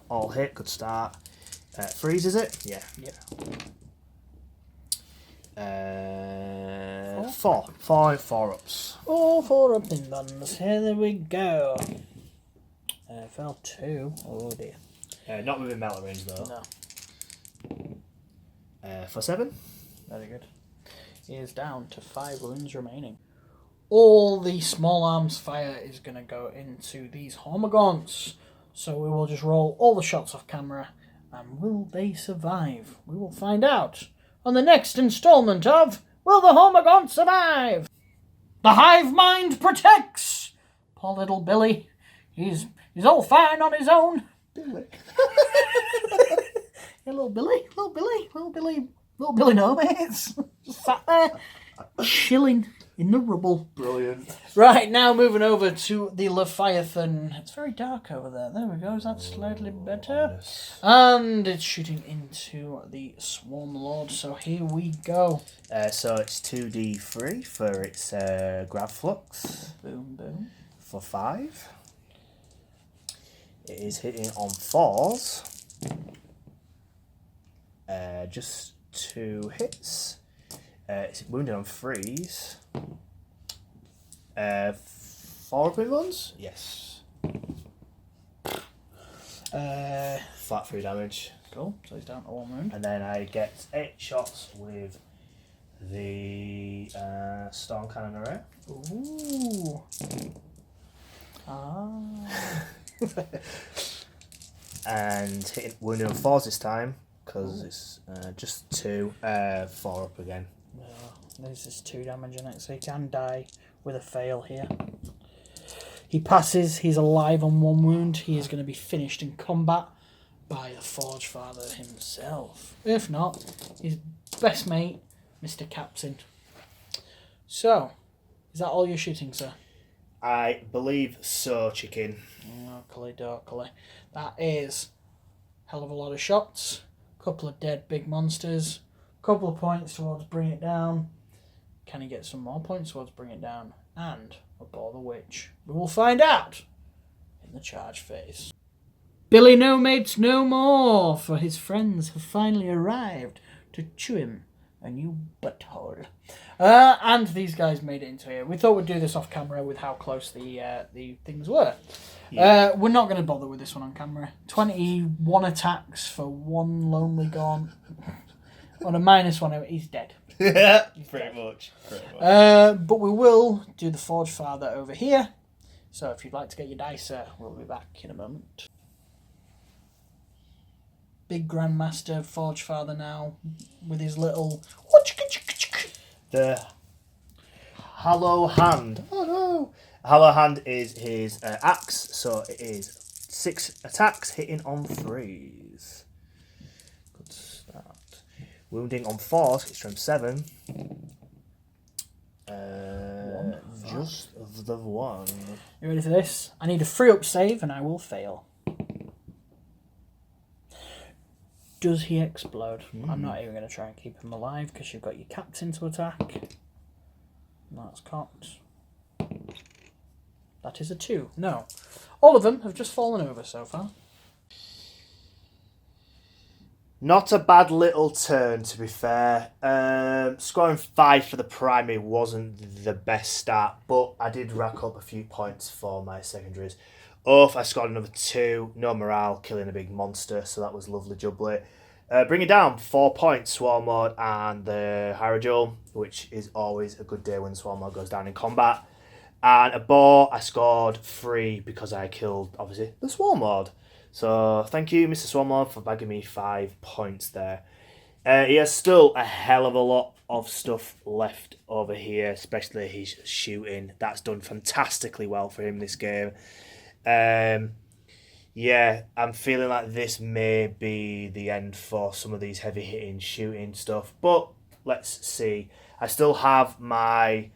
All hit, good start. 3s is it? Yeah. Yep. 4 ups. Oh, 4 up in buns. Here we go. Fell 2. Oh dear. Not within melee range though. No. For 7. Very good. He is down to 5 wounds remaining. All the small arms fire is going to go into these Hormagaunts. So we will just roll all the shots off camera. And will they survive? We will find out on the next installment of Will the Hormagaunts Survive? The Hive Mind protects! Poor little Billy. He's all fine on his own. Billy. Yeah, little Billy. No, mates. Just sat there, chilling in the rubble. Brilliant. Right, now moving over to the Leviathan. It's very dark over there. There we go. Is that slightly better? Yes. And it's shooting into the Swarm Lord. So here we go. So it's 2d3 for its Grav Flux. Boom, boom. For 5. It is hitting on 4s. Just 2 hits. It's wounded on 3s. 4 upgrade ones? Yes. Flat 3 damage. Cool. So he's down to 1 wound. And then I get 8 shots with the Storm Cannon array. Ooh. Ah. And hitting wounded on 4s this time. Because it's just 2, 4 up again. This is 2 damage in it, so he can die with a fail here. He passes, he's alive on 1 wound. He is going to be finished in combat by the Forge Father himself. If not, his best mate, Mr. Captain. So, is that all you're shooting, sir? I believe so, chicken. Oakley. That is a hell of a lot of shots. Couple of dead big monsters, couple of points towards bring it down. Can he get some more points towards bring it down? And a Bother Witch. We will find out in the charge phase. Billy no mates no more, for his friends have finally arrived to chew him a new butthole. And these guys made it into here. We thought we'd do this off camera with how close the things were. Yeah. We're not going to bother with this one on camera. 21 attacks for 1 lonely gaunt. On a -1, he's dead. Yeah, pretty much. But we will do the Forge Father over here. So if you'd like to get your dice, we'll be back in a moment. Big Grandmaster Forge Father now with his little... The Hollow Hand. Oh no! Hollow Hand is his axe, so it is 6 attacks hitting on 3s. Good start. Wounding on 4s, hits from 7. Just the 1. You ready for this? I need a 3-up save and I will fail. Does he explode? I'm not even going to try and keep him alive because you've got your captain to attack. That's cocked. That is a 2. No. All of them have just fallen over so far. Not a bad little turn, to be fair. Scoring 5 for the primary wasn't the best start, but I did rack up a few points for my secondaries. Oath, I scored another 2. No morale, killing a big monster, so that was lovely jubbly. Bringing down 4 points, Swarmlord and the Hyrule, which is always a good day when Swarmlord goes down in combat. And a boar, I scored 3 because I killed, obviously, the Swarmlord. So thank you, Mr. Swarmlord, for bagging me 5 points there. He has still a hell of a lot of stuff left over here, especially his shooting. That's done fantastically well for him this game. Yeah, I'm feeling like this may be the end for some of these heavy hitting shooting stuff, but let's see. I still have my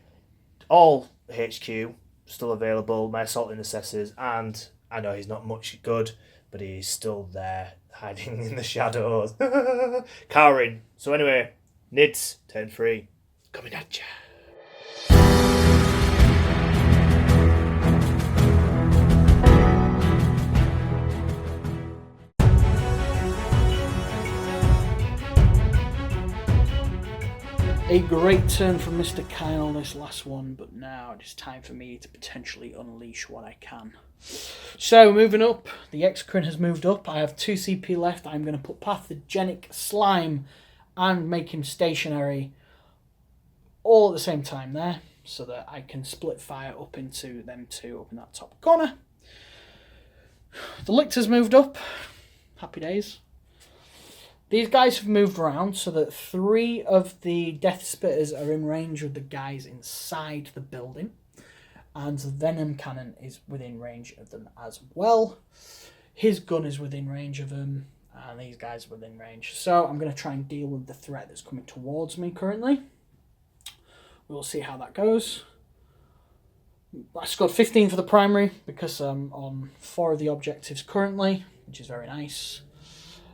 all HQ still available, my Assault Intercessors, and I know he's not much good, but he's still there, hiding in the shadows, cowering. So anyway, Nids Turn 3, coming at ya. A great turn from Mr. Kyle this last one, but now it is time for me to potentially unleash what I can. So, moving up, the Exocrine has moved up. I have 2 CP left. I'm going to put Pathogenic Slime and make him stationary all at the same time there, so that I can split fire up into them two up in that top corner. The Lictors moved up. Happy days. These guys have moved around so that 3 of the Death Spitters are in range of the guys inside the building. And the Venom Cannon is within range of them as well. His gun is within range of them. And these guys are within range. So I'm going to try and deal with the threat that's coming towards me currently. We'll see how that goes. I scored 15 for the primary because I'm on 4 of the objectives currently, which is very nice.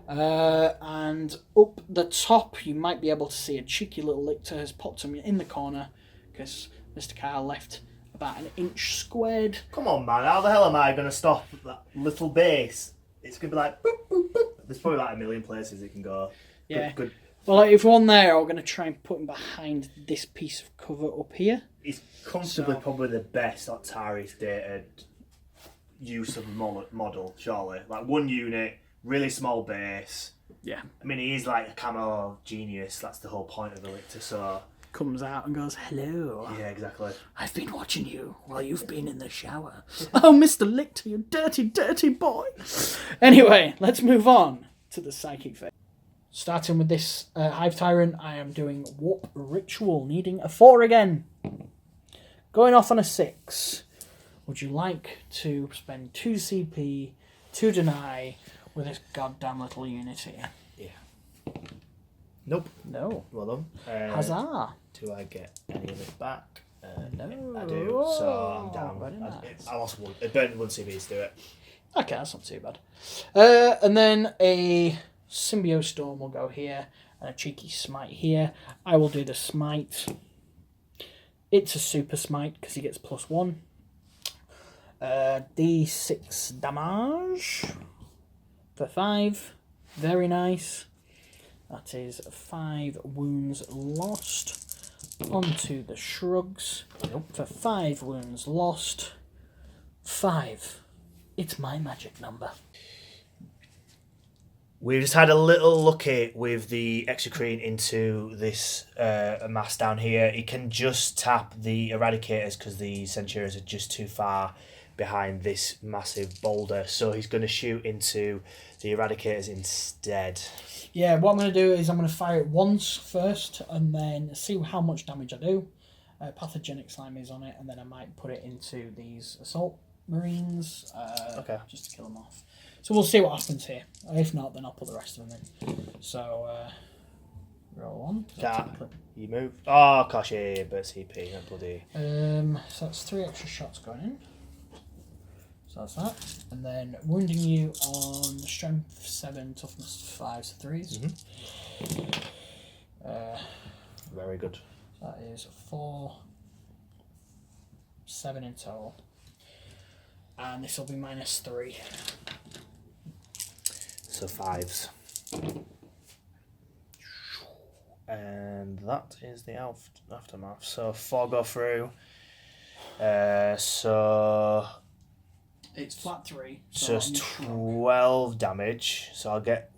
And up the top, you might be able to see a cheeky little Lictor has popped him in the corner because Mr. Kyle left about an inch squared. Come on, man. How the hell am I going to stop that little base? It's going to be like, boop, boop, boop. There's probably like a million places it can go. Yeah. Good. Well, if one there, I'm going to try and put him behind this piece of cover up here. It's comfortably probably the best Atari's dated use of model, surely. Like 1 unit, really small base. Yeah. I mean, he is like a camo genius. That's the whole point of the Lictor, so... Comes out and goes, hello. Yeah, exactly. I've been watching you while you've been in the shower. Oh, Mr. Lictor, you dirty, dirty boy. Anyway, let's move on to the Psychic phase. Starting with this Hive Tyrant, I am doing Warp Ritual, needing a 4 again. Going off on a 6. Would you like to spend 2 CP, 2 deny, with this goddamn little unit here? Yeah. Nope. No. Well done. Huzzah. Do I get any of it back? No. I do, so I'm down. Very nice. I lost 1. It burned 1 CP to do it. Okay, that's not too bad. And then a Symbio Storm will go here, and a cheeky Smite here. I will do the Smite. It's a super Smite, because he gets +1. D6 damage for 5. Very nice. That is 5 wounds lost. Onto the Shrugs. For 5 wounds lost. 5. It's my magic number. We've just had a little looky with the Exocrine into this mass down here. He can just tap the Eradicators because the Centurions are just too far behind this massive boulder. So he's going to shoot into the Eradicators instead. Yeah, what I'm going to do is I'm going to fire it once first and then see how much damage I do. Pathogenic Slime is on it, and then I might put it into these Assault Marines okay. just to kill them off. So we'll see what happens here. If not, then I'll put the rest of them in. So, roll on. You move. Oh, gosh, yeah, but CP, not bloody. So that's 3 extra shots going in. So that's that. And then wounding you on strength 7, toughness 5, so 3s. Mm-hmm. Very good. That is 4, 7 in total. And this will be -3. So 5s. And that is the aftermath. So 4 go through. So it's flat 3. So it's 12 damage. So I'll get.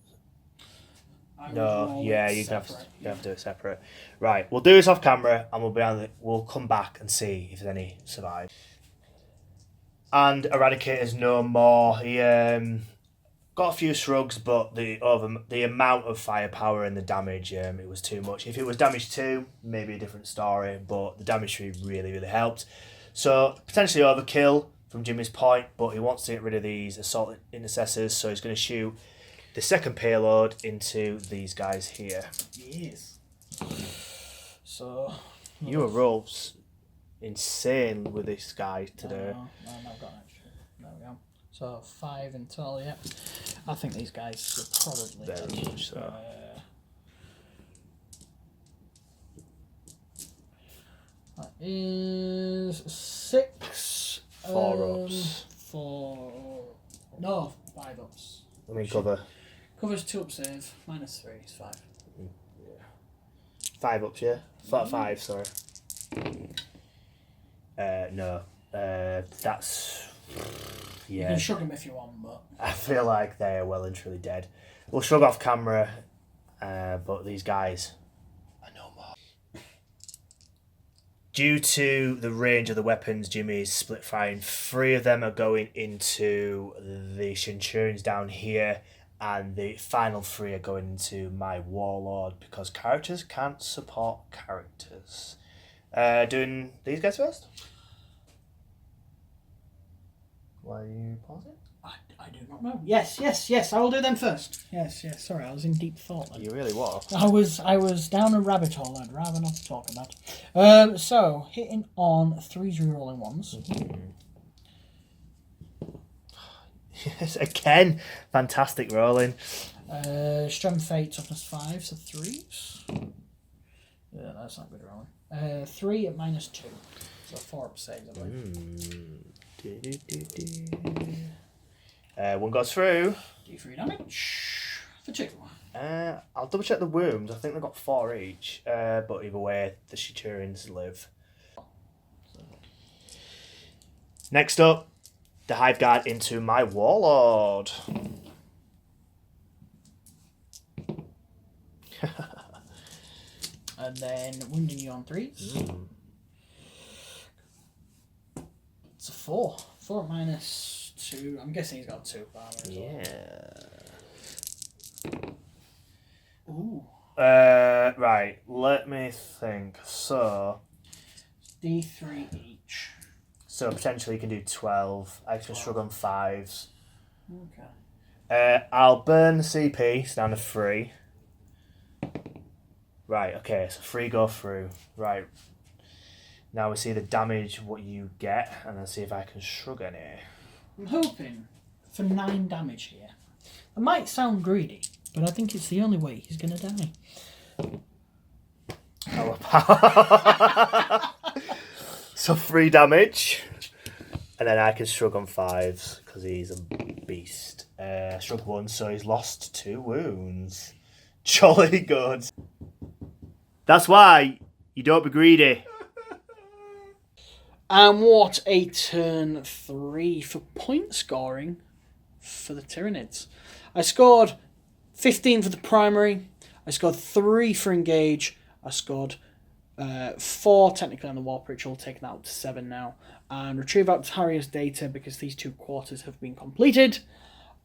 No, yeah, you have to do it separate. Right, we'll do this off camera, and we'll come back and see if any survive. And Eradicator's no more. He got a few shrugs, but the amount of firepower and the damage, it was too much. If it was damage 2, maybe a different story, but the damage 3 really, really helped. So potentially overkill from Jimmy's point, but he wants to get rid of these assault intercessors, so he's going to shoot the second payload into these guys here. Yes. So you were rolls insane with this guy today. No, I've got an extra. There we go. So 5 in total, yeah. I think these guys are probably very much so. That is 6. 4 ups. 5 ups. I mean cover. Cover's 2 up save, -3 is 5. Yeah. 5 ups, yeah? 5, sorry. No. That's... Yeah. You can shrug them if you want, but... I feel like they are well and truly dead. We'll shrug off camera, but these guys are no more. Due to the range of the weapons Jimmy is split firing, 3 of them are going into the Centurions down here, and the final 3 are going into my Warlord, because characters can't support characters. Doing these guys first? Why are you pausing? I do not know. Yes. I will do them first. Yes. Sorry, I was in deep thought then. You really were. I was down a rabbit hole I'd rather not talk about. So, hitting on 3s rerolling 1s. Yes, again, fantastic rolling. Strength 8, toughness 5, so 3s. Yeah, that's not good rolling. 3 at -2, so 4 up saves, I believe. 1 goes through. D3 damage for 2. I'll double check the wounds. I think they've got 4 each. But either way, the Centurions live. Next up, the Hive Guard into my Warlord. And then wounding you on 3s. It's a 4. 4 at -2. I'm guessing he's got 2 armor as well. Yeah. Ooh. Right, let me think. So, D3 each. So potentially you can do 12. I can shrug on 5s. Okay. I'll burn the CP, it's down to 3. Right, okay, so 3 go through. Right. Now we see the damage, what you get, and then see if I can shrug any. I'm hoping for 9 damage here. It might sound greedy, but I think it's the only way he's going to die. So 3 damage. And then I can shrug on 5s, because he's a beast. Shrug 1, so he's lost 2 wounds. Jolly good. That's why you don't be greedy. And what a turn 3 for point scoring for the Tyranids. I scored 15 for the primary. I scored 3 for engage. I scored 4 technically on the warp ritual, taking that up to 7 now. And retrieve Altaria's data, because these 2 quarters have been completed,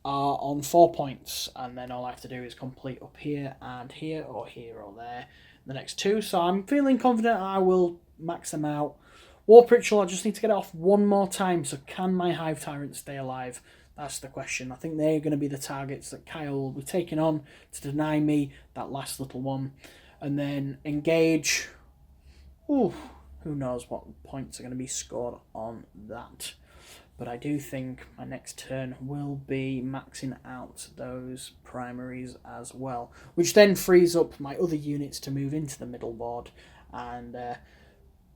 on 4 points. And then all I have to do is complete up here and here, or here or there, the next 2. So I'm feeling confident I will max them out. Warp ritual, I just need to get it off 1 more time. So can my Hive Tyrant stay alive? That's the question. I think they're going to be the targets that Kyle will be taking on to deny me that last little one. And then engage. Ooh, who knows what points are going to be scored on that. But I do think my next turn will be maxing out those primaries as well, which then frees up my other units to move into the middle board and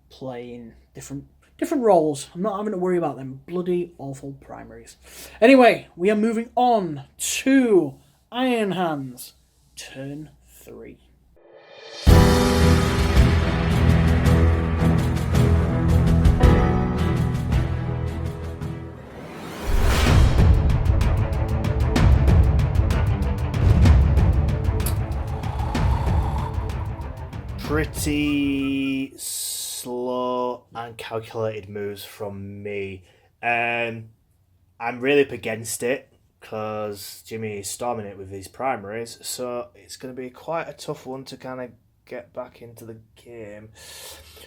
play in different roles. I'm not having to worry about them bloody awful primaries. Anyway, we are moving on to Iron Hands, turn 3. Pretty slow and calculated moves from me. I'm really up against it because Jimmy is storming it with his primaries, so it's going to be quite a tough one to kind of get back into the game.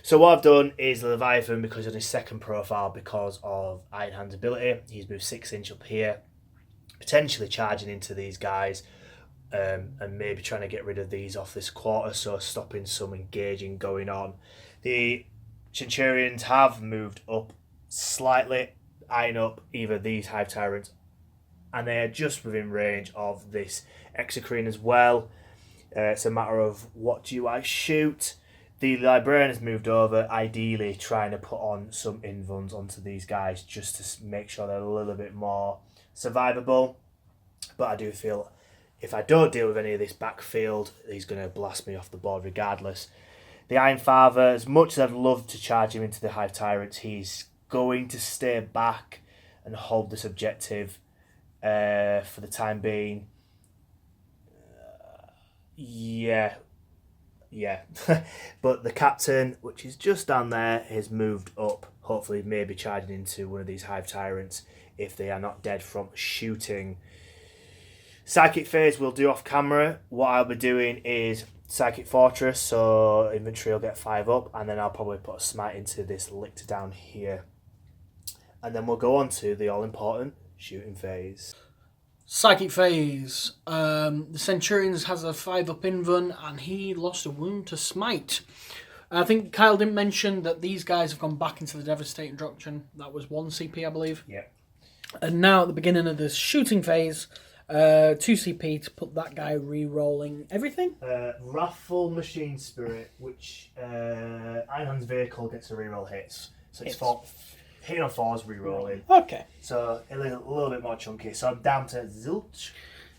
So what I've done is Leviathan, because of his second profile, because of Iron Hand's ability. He's moved 6 inch up here, potentially charging into these guys. And maybe trying to get rid of these off this quarter, so stopping some engaging going on. The Centurions have moved up slightly, eyeing up either these Hive Tyrants, and they are just within range of this Exocrine as well. It's a matter of what do I shoot. The Librarian has moved over, ideally trying to put on some invuns onto these guys just to make sure they're a little bit more survivable. But I do feel if I don't deal with any of this backfield, he's going to blast me off the board regardless. The Iron Father, as much as I'd love to charge him into the Hive Tyrants, he's going to stay back and hold this objective for the time being. Yeah, Yeah. But the captain, which is just down there, has moved up. Hopefully maybe charging into one of these Hive Tyrants if they are not dead from shooting. Psychic phase we'll do off camera. What I'll be doing is Psychic Fortress, so inventory will get 5 up, and then I'll probably put a smite into this Lictor down here. And then we'll go on to the all-important shooting phase. Psychic phase. The Centurions has a 5 up invuln, and he lost a wound to smite. I think Kyle didn't mention that these guys have gone back into the Devastating Doctrine. That was 1 CP, I believe. Yeah. And now at the beginning of the shooting phase, 2 CP to put that guy re-rolling everything. Wrathful Machine Spirit, which Ironhand's vehicle gets a reroll hits. So it's hitting on 4s, re-rolling. Okay. So a little bit more chunky. So I'm down to zilch.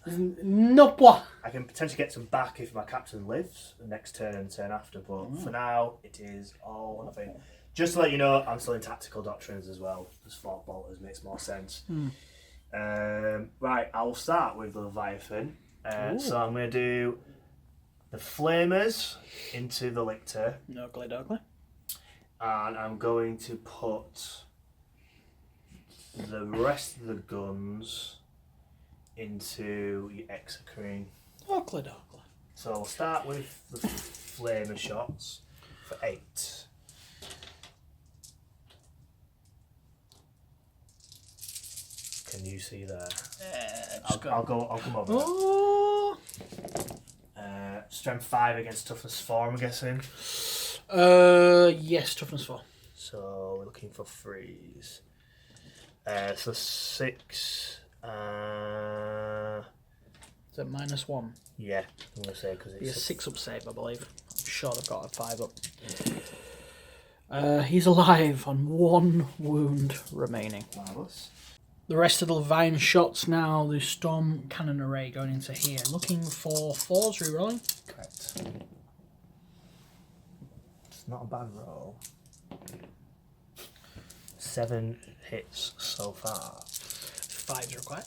Nopwa. I can potentially get some back if my captain lives the next turn and turn after, but for now it is all or nothing. Just to let you know, I'm still in tactical doctrines as well. Just 4 bolters makes more sense. Right, I will start with the Leviathan. So I'm going to do the Flamers into the Lictor. Ugly. And I'm going to put the rest of the guns into your Exocrine. Ugly. So I'll start with the Flamer shots for 8. Can you see there? I'll come over. Oh. Strength 5 against toughness 4, I'm guessing. Yes, toughness 4. So we're looking for 3s. So 6. Is it -1? Yeah, I'm gonna say because it's a 6 up save, I believe. I'm sure they've got a 5 up. He's alive on 1 wound remaining. Marvellous. The rest of the Leviathan shots now, the Storm Cannon Array going into here. Looking for 4s rerolling. Correct. It's not a bad roll. 7 hits so far. 5s required.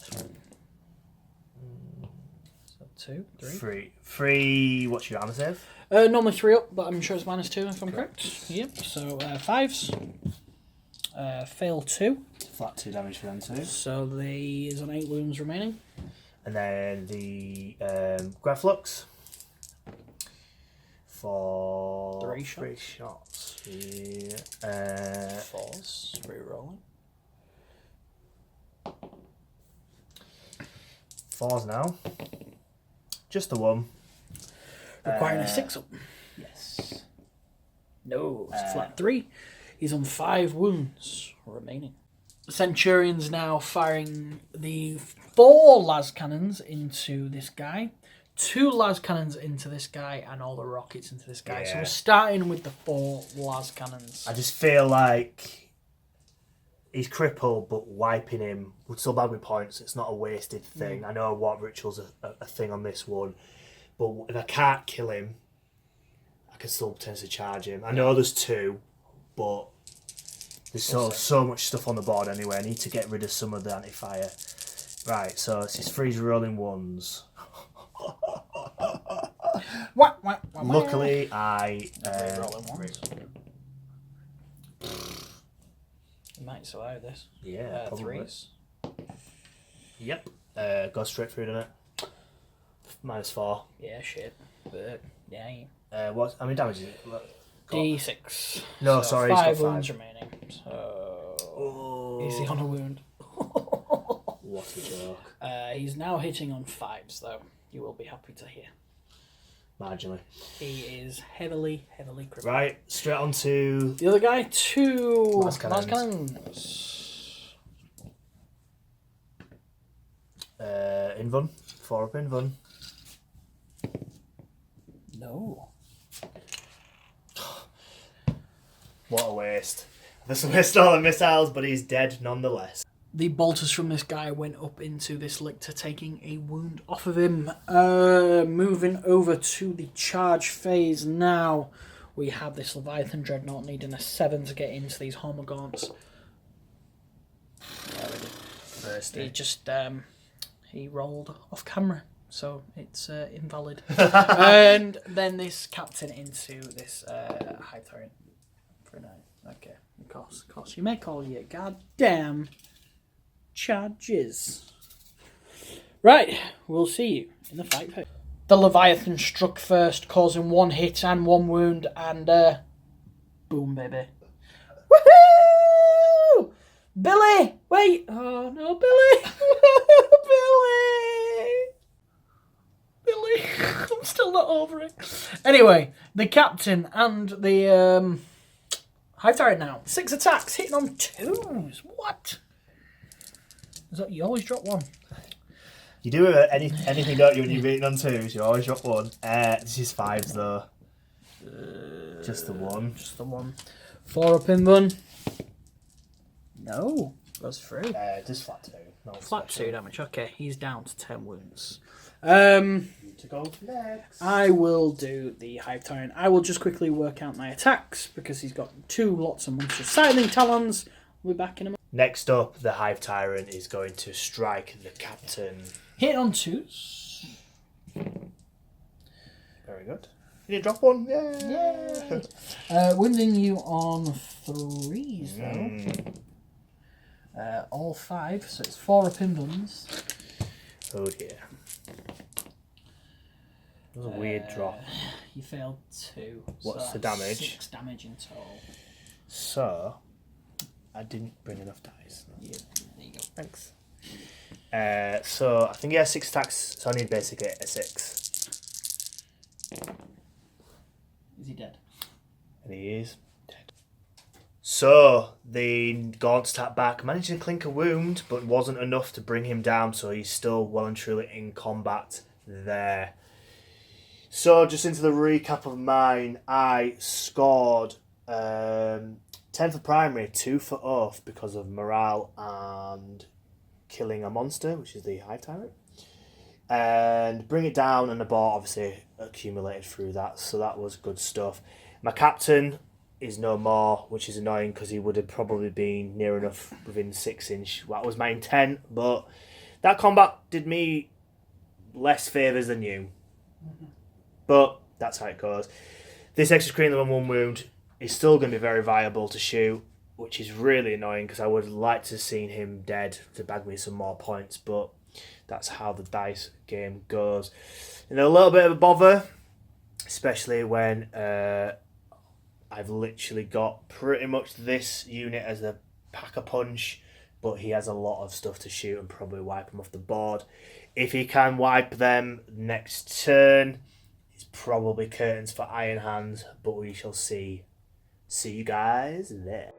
So 2, 3. 3. What's your armor save? Normally 3 up, but I'm sure it's -2 if I'm correct. Yep, so 5s. Fail 2. Flat 2 damage for them too. So he's on 8 wounds remaining. And then the Graflux for 3 shots. 3 shots. Yeah. 4s, rerolling. 4s now. Just the 1. Requiring a 6 up. Yes. No, it's flat 3. He's on 5 wounds remaining. The Centurions now firing the 4 las cannons into this guy, 2 las cannons into this guy, and all the rockets into this guy. So we're starting with the 4 las cannons. I just feel like he's crippled, but wiping him would still bag me points. It's not a wasted thing. I know Warp Ritual's a thing on this one, but if I can't kill him, I can still potentially charge him. I know there's 2, but there's so much stuff on the board anyway. I need to get rid of some of the anti-fire. Right, so it's his freeze rolling 1s. Luckily, I... rolling 1s. You might survive this. Yeah, probably. 3s. Yep. Go straight through, doesn't it? -4. Yeah, shit. But, yeah. What? How many damage is it? D6. No, so sorry, 5 he's got wounds 5. remaining. So is he on a wound? What a joke. He's now hitting on 5s though. You will be happy to hear. Marginally. He is heavily crippled. Right, straight on to the other guy. 2 las cannons. Invuln. 4 up Invuln. No. What a waste. This missed all the missiles, but he's dead nonetheless. The bolters from this guy went up into this Lictor, taking a wound off of him. Moving over to the charge phase now. We have this Leviathan Dreadnought needing a 7 to get into these Hormagaunts. He just he rolled off camera. so it's invalid. And then this captain into this Hive Tyrant for a 9. Okay, of course. You make all your goddamn charges. Right, we'll see you in the fight phase. The Leviathan struck first, causing 1 hit and 1 wound, and boom, baby. Woohoo! Billy! Wait! Oh no, Billy! Billy! I'm still not over it. Anyway, the captain and the Hive Tyrant now. 6 attacks, hitting on 2s. What? Is that, you always drop 1? You do anything, don't you, when you're beating on 2s? You always drop 1. This is 5s though. Just the 1. Just the 1. 4 up in 1. No. Goes through. Just flat 2. Not Flat 2 damage. Okay, he's down to 10 wounds. You to go next. I will do the Hive Tyrant. I will just quickly work out my attacks because he's got 2 lots of monstrous Scything Talons. We'll be back in a moment. Next up, the Hive Tyrant is going to strike the captain. Hit on 2s. Very good. You did drop 1. Yeah. Wounding you on 3s though. All 5, so it's 4 up in ones. Oh dear. That was a weird drop. You failed 2. What's so the damage? 6 damage in total. So, I didn't bring enough dice. Yeah, there you go. Thanks. So, I think he has 6 attacks, so I need basically a 6. Is he dead? And he is dead. So, the Gaunt attack back, managed to clink a wound, but wasn't enough to bring him down, so he's still well and truly in combat there. So, just into the recap of mine, I scored 10 for primary, 2 for oath because of morale and killing a monster, which is the Hive Tyrant. And bring it down, and the ball obviously accumulated through that, so that was good stuff. My captain is no more, which is annoying because he would have probably been near enough within 6 inch. That was my intent, but that combat did me less favours than you. But that's how it goes. This extra screen of 1 wound is still going to be very viable to shoot, which is really annoying because I would like to have seen him dead to bag me some more points, but that's how the dice game goes. And a little bit of a bother, especially when I've literally got pretty much this unit as a pack-a-punch, but he has a lot of stuff to shoot and probably wipe him off the board. If he can wipe them next turn, it's probably curtains for Iron Hands, but we shall see. See you guys there.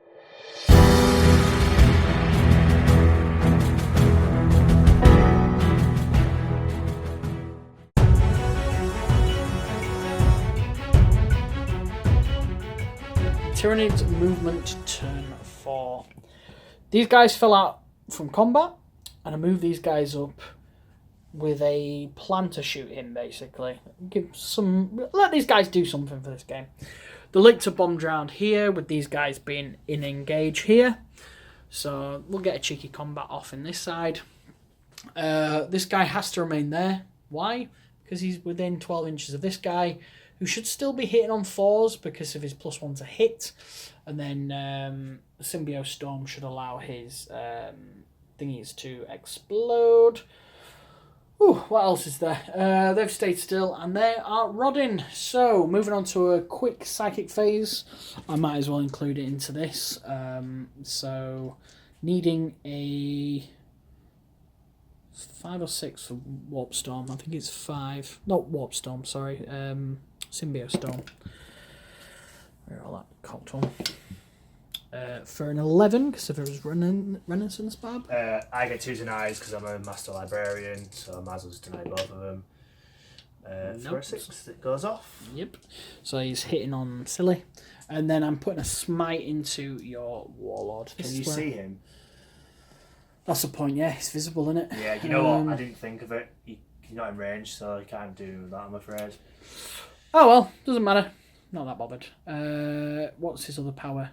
Tyranids movement turn 4. These guys fell out from combat, and I moved these guys up with a plan to shoot him, basically. Let these guys do something for this game. The Lictor bombed around here, with these guys being in engage here. So we'll get a cheeky combat off in this side. This guy has to remain there. Why? Because he's within 12 inches of this guy, who should still be hitting on 4s because of his +1 to hit. And then Symbiote Storm should allow his thingies to explode. Ooh, what else is there? They've stayed still and they are rodding. So, moving on to a quick psychic phase. I might as well include it into this. So, needing a 5 or 6 for Warp Storm. I think it's 5. Not Warp Storm, sorry. Symbiote Storm. Where all that cocked on. For an 11, because if it was Renaissance Bab. I get 2 denies because I'm a Master Librarian, so I might as well just deny both of them. For a 6, it goes off. Yep. So he's hitting on Silly. And then I'm putting a smite into your Warlord. Can you see him? That's the point, yeah. It's visible, isn't it? Yeah, you know what? I didn't think of it. You're not in range, so you can't do that, I'm afraid. Oh well, doesn't matter. Not that bothered. What's his other power?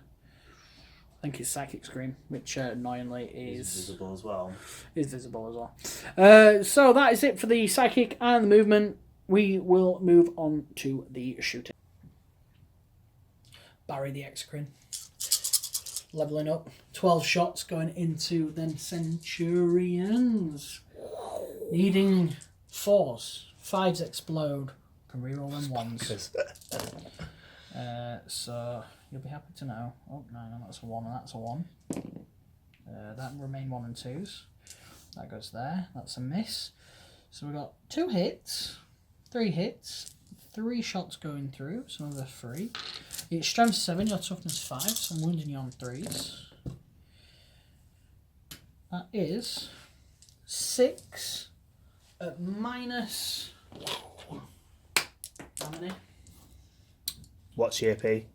think it's Psychic Scream, which annoyingly is visible as well. So that is it for the Psychic and the movement. We will move on to the shooting. Barry the Exocrine. Leveling up. 12 shots going into the Centurions. Needing 4s. 5s explode. Can reroll them 1s. So you'll be happy to know. Oh, no, that's a 1 and that's a 1. That remain 1 and 2s. That goes there. That's a miss. So we've got 2 hits, 3 hits, 3 shots going through. Some of the 3. It's strength 7, your toughness 5, so I'm wounding you on 3s. That is 6 at minus. How many? What's your AP?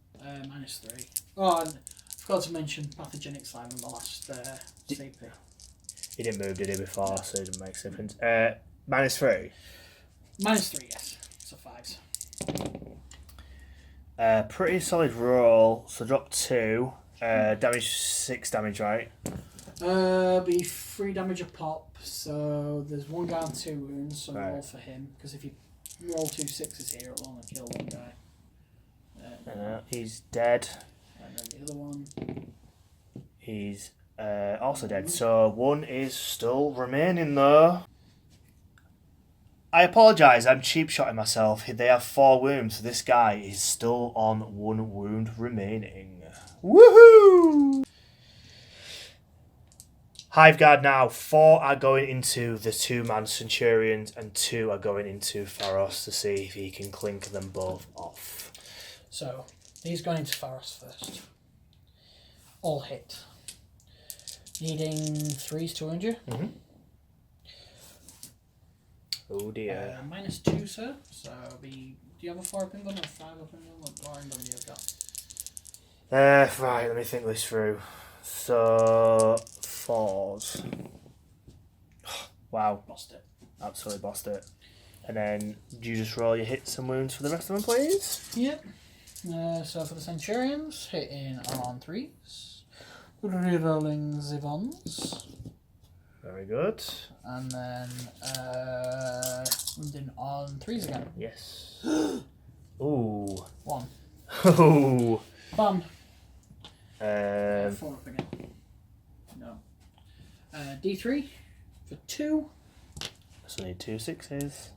Minus 3. Oh, and I forgot to mention pathogenic slime in the last CP. He didn't move, did he, before, so it didn't make a difference. Minus 3? Minus 3, yes. So 5s. Pretty solid roll, so drop 2. Damage 6 damage, right? Be 3 damage a pop, so there's 1 guy on 2 wounds, so roll for him, because if you roll 2 6s here, it'll only kill 1 guy. He's dead. And then the other one. He's also dead, so 1 is still remaining though. I apologise, I'm cheap-shotting myself. They have 4 wounds, so this guy is still on 1 wound remaining. Woohoo! Hive Guard now. 4 are going into the 2-man Centurions and 2 are going into Feirros to see if he can clink them both off. So, he's going into Feirros first. All hit. Needing 3s to wound you. Mm-hmm. Oh dear. Minus 2, sir. So, do you have a 4-pin gun or a 5-pin gun? What gun do you have got? Right, let me think this through. So, 4s. Wow. Bossed it. Absolutely bossed it. And then, do you just roll your hits and wounds for the rest of them, please? Yep. So for the Centurions, hitting on 3s. Rerolling Zivons. Very good. And then wounding on 3s again. Yes. Ooh. 1. Ooh. Bam. 4 up again. No. D3 for 2. So I need 2 6s.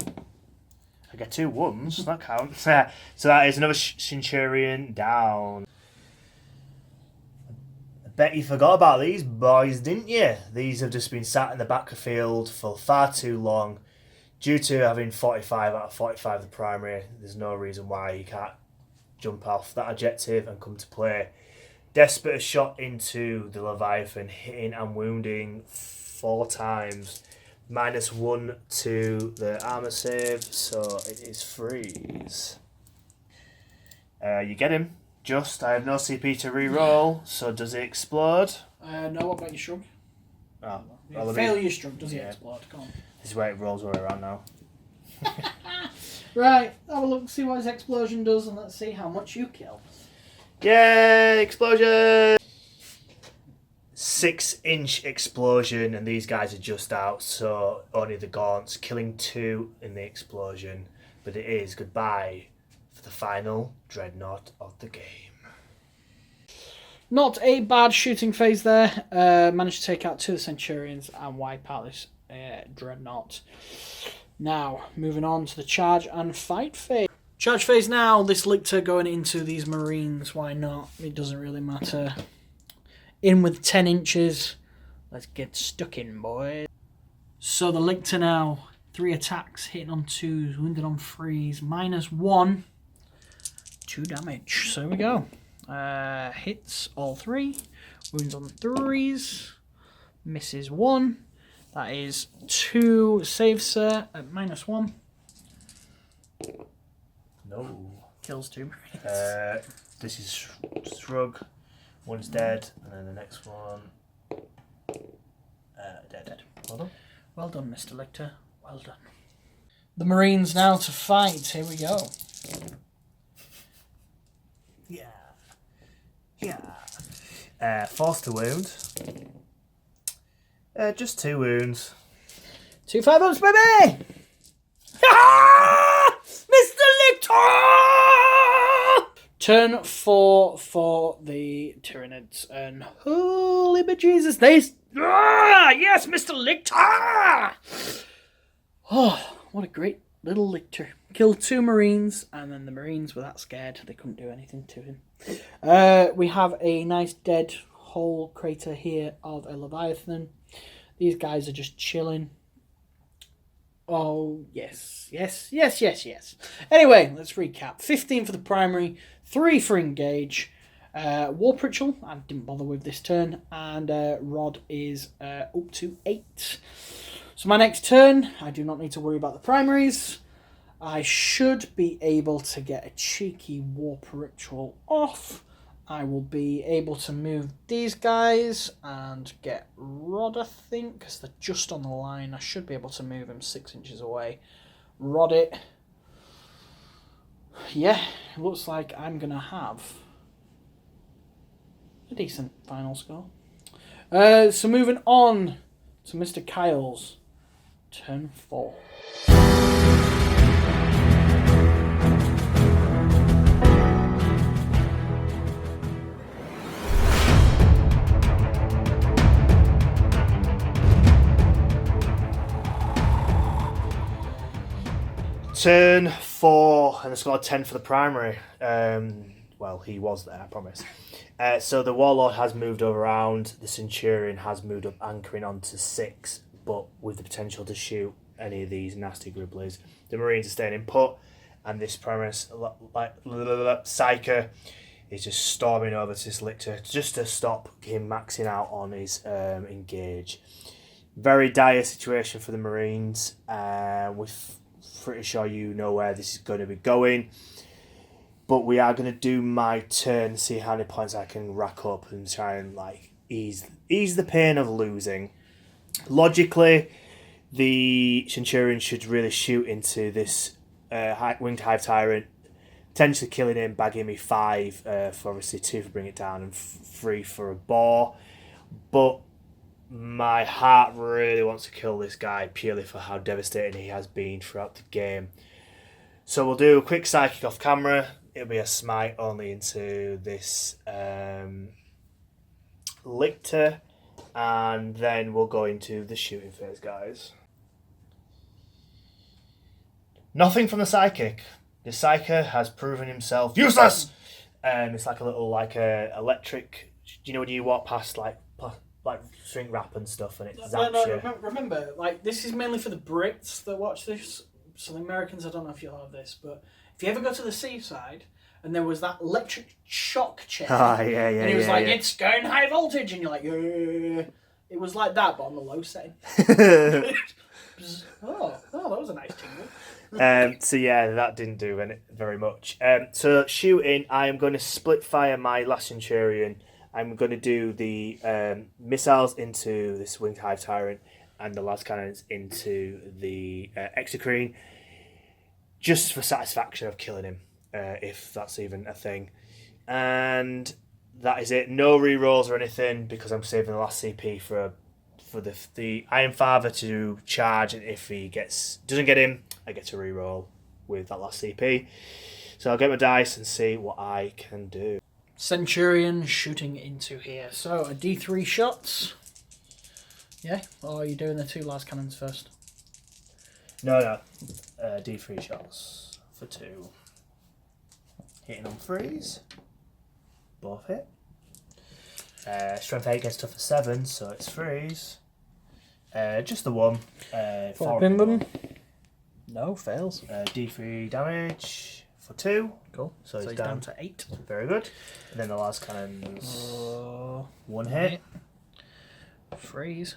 I get 2 1s, that counts. So that is another Centurion down. I bet you forgot about these boys, didn't you? These have just been sat in the back of the field for far too long. Due to having 45 out of 45 the primary, there's no reason why you can't jump off that objective and come to play. Desperate shot into the Leviathan, hitting and wounding 4 times. Minus 1 to the armor save, so it is freeze. You get him. Just, I have no CP to re-roll, so does it explode? No, what about your shrug? Oh, well, fail your shrug, does it explode? Come on. This is where it rolls all the way around now. Right, have a look, see what his explosion does, and let's see how much you kill. Yay! Explosion! 6-inch explosion, and these guys are just out, so only the gaunts, killing 2 in the explosion. But it is goodbye for the final dreadnought of the game. Not a bad shooting phase there. Managed to take out 2 of the Centurions and wipe out this dreadnought. Now, moving on to the charge and fight phase. Charge phase now, this Lictor going into these Marines, why not? It doesn't really matter. In with 10 inches. Let's get stuck in, boys. So the Lictor now, 3 attacks, hitting on 2s, wounded on 3s, minus 1, 2 damage. So here we go. Hits all 3, wounds on 3s, misses 1. That is 2 saves, sir, at minus 1. No. Kills 2 Marines. This is Shrug. One's dead, and then the next one dead. Well done. Well done, Mr. Lictor. Well done. The Marines now to fight. Here we go. Yeah. Force to wound. Just 2 wounds. 2 5-ups, baby! Ah! Mr. Lictor! Turn 4 for the Tyranids, and holy bejesus, yes, Mr. Lictor! Oh, what a great little Lictor. Killed 2 Marines, and then the Marines were that scared they couldn't do anything to him. We have a nice dead hole crater here of a Leviathan. These guys are just chilling. Oh, yes. Anyway, let's recap. 15 for the primary, 3 for engage. Warp Ritual, I didn't bother with this turn. And Rod is up to 8. So my next turn, I do not need to worry about the primaries. I should be able to get a cheeky Warp Ritual off. I will be able to move these guys and get Rod, I think, because they're just on the line. I should be able to move him 6 inches away. Rod it. Yeah, it looks like I'm going to have a decent final score. So moving on to Mr. Kyle's turn 4. Turn 4, and the score 10 for the primary. Well, he was there, I promise. So the Warlord has moved around. The Centurion has moved up, anchoring onto 6, but with the potential to shoot any of these nasty gribblies. The Marines are staying in put, and this Primaris, like Psyker, is just storming over to this Lictor just to stop him maxing out on his engage. Very dire situation for the Marines. With pretty sure you know where this is going to be going, but we are going to do my turn, see how many points I can rack up and try and like ease the pain of losing. Logically, the Centurion should really shoot into this winged Hive Tyrant, potentially killing him, bagging me 5 for obviously 2 for bring it down and 3 for a bore, but my heart really wants to kill this guy purely for how devastating he has been throughout the game. So we'll do a quick psychic off camera. It'll be a smite only into this Lictor, and then we'll go into the shooting phase, guys. Nothing from the psychic. The psyker has proven himself useless. It's like a little electric. Do you know when you walk past like shrink wrap and stuff, and it zaps you? Remember, like, this is mainly for the Brits that watch this. So the Americans, I don't know if you'll have this, but if you ever go to the seaside and there was that electric shock chair, and it was it's going high voltage, and you're like, yeah. It was like that, but on the low setting. Oh, that was a nice tingle. So yeah, that didn't do very much. So shooting, I am going to split fire my last Centurion. I'm going to do the missiles into this winged Hive Tyrant and the las cannons into the Exocrine, just for satisfaction of killing him, if that's even a thing. And that is it. No rerolls or anything, because I'm saving the last CP for the Iron Father to charge, and if he doesn't get him, I get to reroll with that last CP. So I'll get my dice and see what I can do. Centurion shooting into here. So a D3 shots. Yeah? Or are you doing the 2 last cannons first? No. D3 shots for 2. Hitting on 3s. Both hit. Strength 8 gets tough for 7, so it's 3s. Just the 1. 4 pin them. No, fails. D3 damage for 2. Cool. So he's down to 8. Very good. And then the last cannons. 1 hit. Freeze.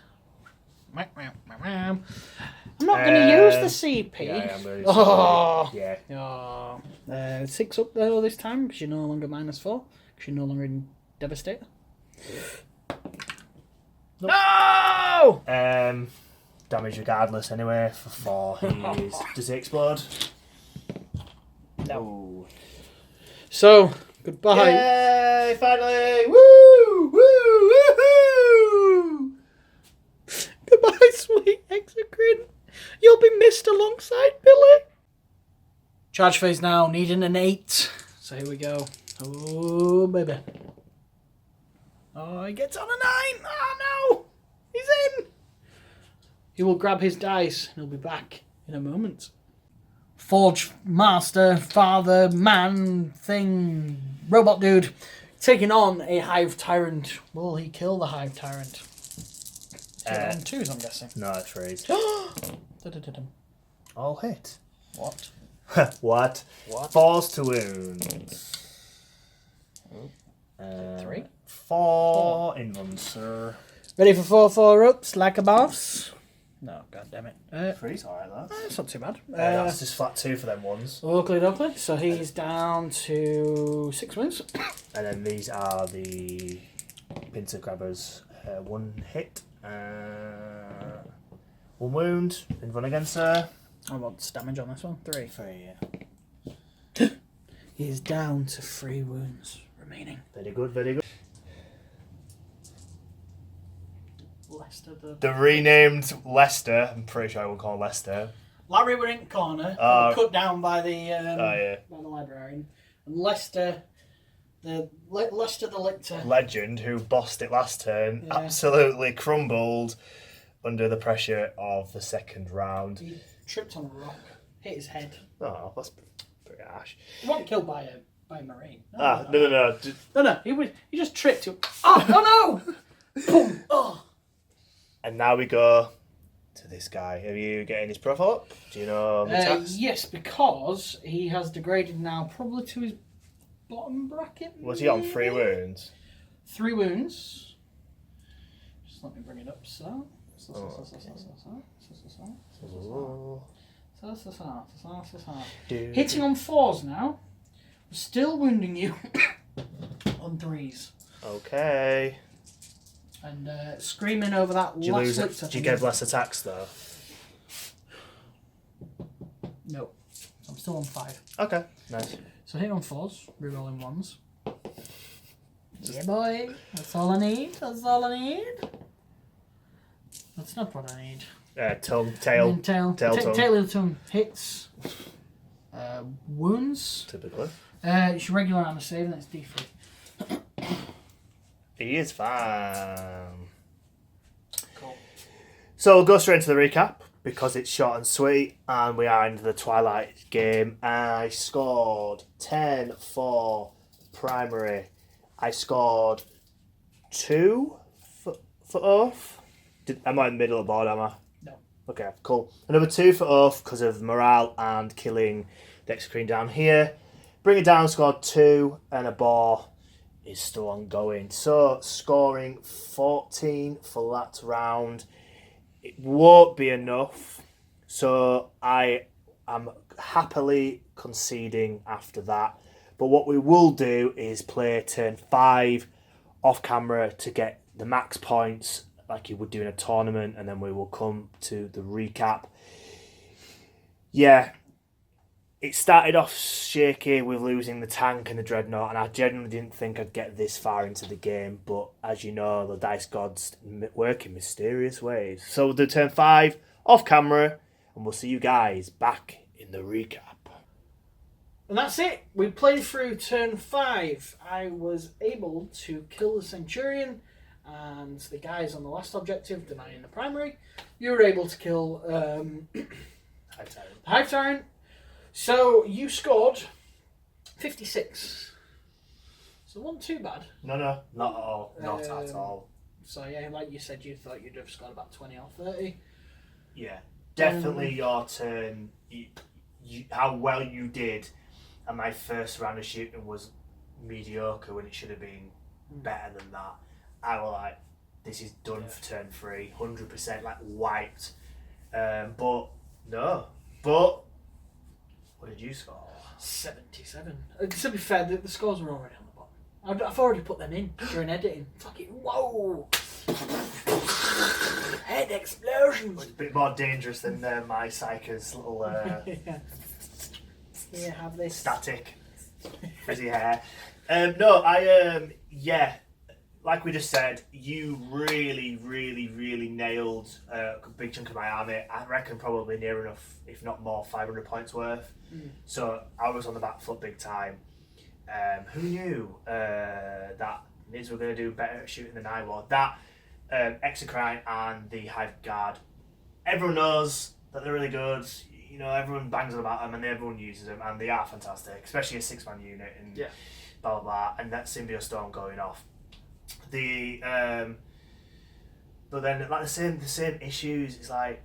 I'm not going to use the CP. Yeah, I'm going to use Yeah. 6 up there this time, because you're no longer -4, because you're no longer in Devastator. Nope. No! Damage regardless anyway for 4. Does he explode? No. So, goodbye. Yay, finally! Woo! Woo! Goodbye, sweet Exocrine. You'll be missed alongside Billy. Charge phase now, needing an 8. So here we go. Oh, baby. Oh, he gets on a 9. Oh, no. He's in. He will grab his dice. He'll be back in a moment. Forge master, father, man, thing, robot dude, taking on a Hive Tyrant. Will he kill the Hive Tyrant? On 2s, I'm guessing. No, 3s. Da-da-da-dum. All hit. What? What? What? 4s to wounds. 3? 4 in one, sir. Ready for 4 ups like a boss? No, god damn it. 3's alright, that. It's not too bad. That's just flat 2 for them ones. Oakley dokley. So he's down to 6 wounds. And then these are the pincer grabbers. 1 hit. 1 wound. In run again, sir. What's damage on this one? 3. 3, yeah. He is down to 3 wounds remaining. Very good, very good. Lester the renamed Lester, I'm pretty sure I will call Lester. Larry were in the corner, cut down by the by the librarian. And Lester the Lictor. Legend, who bossed it last turn, absolutely crumbled under the pressure of the second round. He tripped on a rock, hit his head. Oh, that's pretty harsh. He wasn't killed by a marine. No. No, he just tripped. Oh no! Boom! Oh. And now we go to this guy. Are you getting his profile up? Do you know the attacks? Yes, because he has degraded now probably to his bottom bracket. Was he on 3 wounds? 3 wounds. Just let me bring it up. Hitting on 4s now. Still wounding you on 3s. Okay. And screaming over that Do you get less attacks though? No. I'm still on 5. Okay, nice. So hit on 4s, rerolling 1s. Yeah, boy. That's all I need. That's not what I need. Tail of the tongue hits. Wounds. Typically. It's your regular armor save, and that's D3. He is fine. Cool. So we'll go straight into the recap because it's short and sweet, and we are into the Twilight game. I scored 10 for primary. I scored 2 for oath. Am I in the middle of the board, am I? No. Okay, cool. Another 2 for oath because of morale and killing the Exocrine down here. Bring it down, scored 2, and a bore is still ongoing. So, scoring 14 for that round. It won't be enough. So, I am happily conceding after that. But what we will do is play turn 5 off camera to get the max points like you would do in a tournament, and then we will come to the recap. Yeah, it started off shaky with losing the tank and the dreadnought, and I genuinely didn't think I'd get this far into the game, but as you know, the dice gods work in mysterious ways. So we'll do turn 5 off camera, and we'll see you guys back in the recap. And that's it. We played through turn 5. I was able to kill the Centurion and the guys on the last objective, denying the primary. You were able to kill Hive Tyrant. So you scored 56. So it wasn't too bad. No, not at all. Not at all. So yeah, like you said, you thought you'd have scored about 20 or 30. Yeah, definitely your turn. How well you did, and my first round of shooting was mediocre when it should have been better than that. I was like, this is done for turn 3, 100%, like wiped. But what did you score? 77. To be fair, the scores were already on the bottom. I've already put them in during editing. Fucking whoa! Head explosions. It's a bit more dangerous than my Psyker's little Here, have this static frizzy hair. like we just said, you really, really, really nailed a big chunk of my army. I reckon probably near enough, if not more, 500 points worth. So I was on the back foot big time. Who knew that Nids were going to do better at shooting than I was? That Exocrine and the Hive Guard, everyone knows that they're really good. You know, everyone bangs on about them and everyone uses them, and they are fantastic, especially a 6-man unit and blah blah blah. And that Symbio Storm going off. But then like the same issues. It's like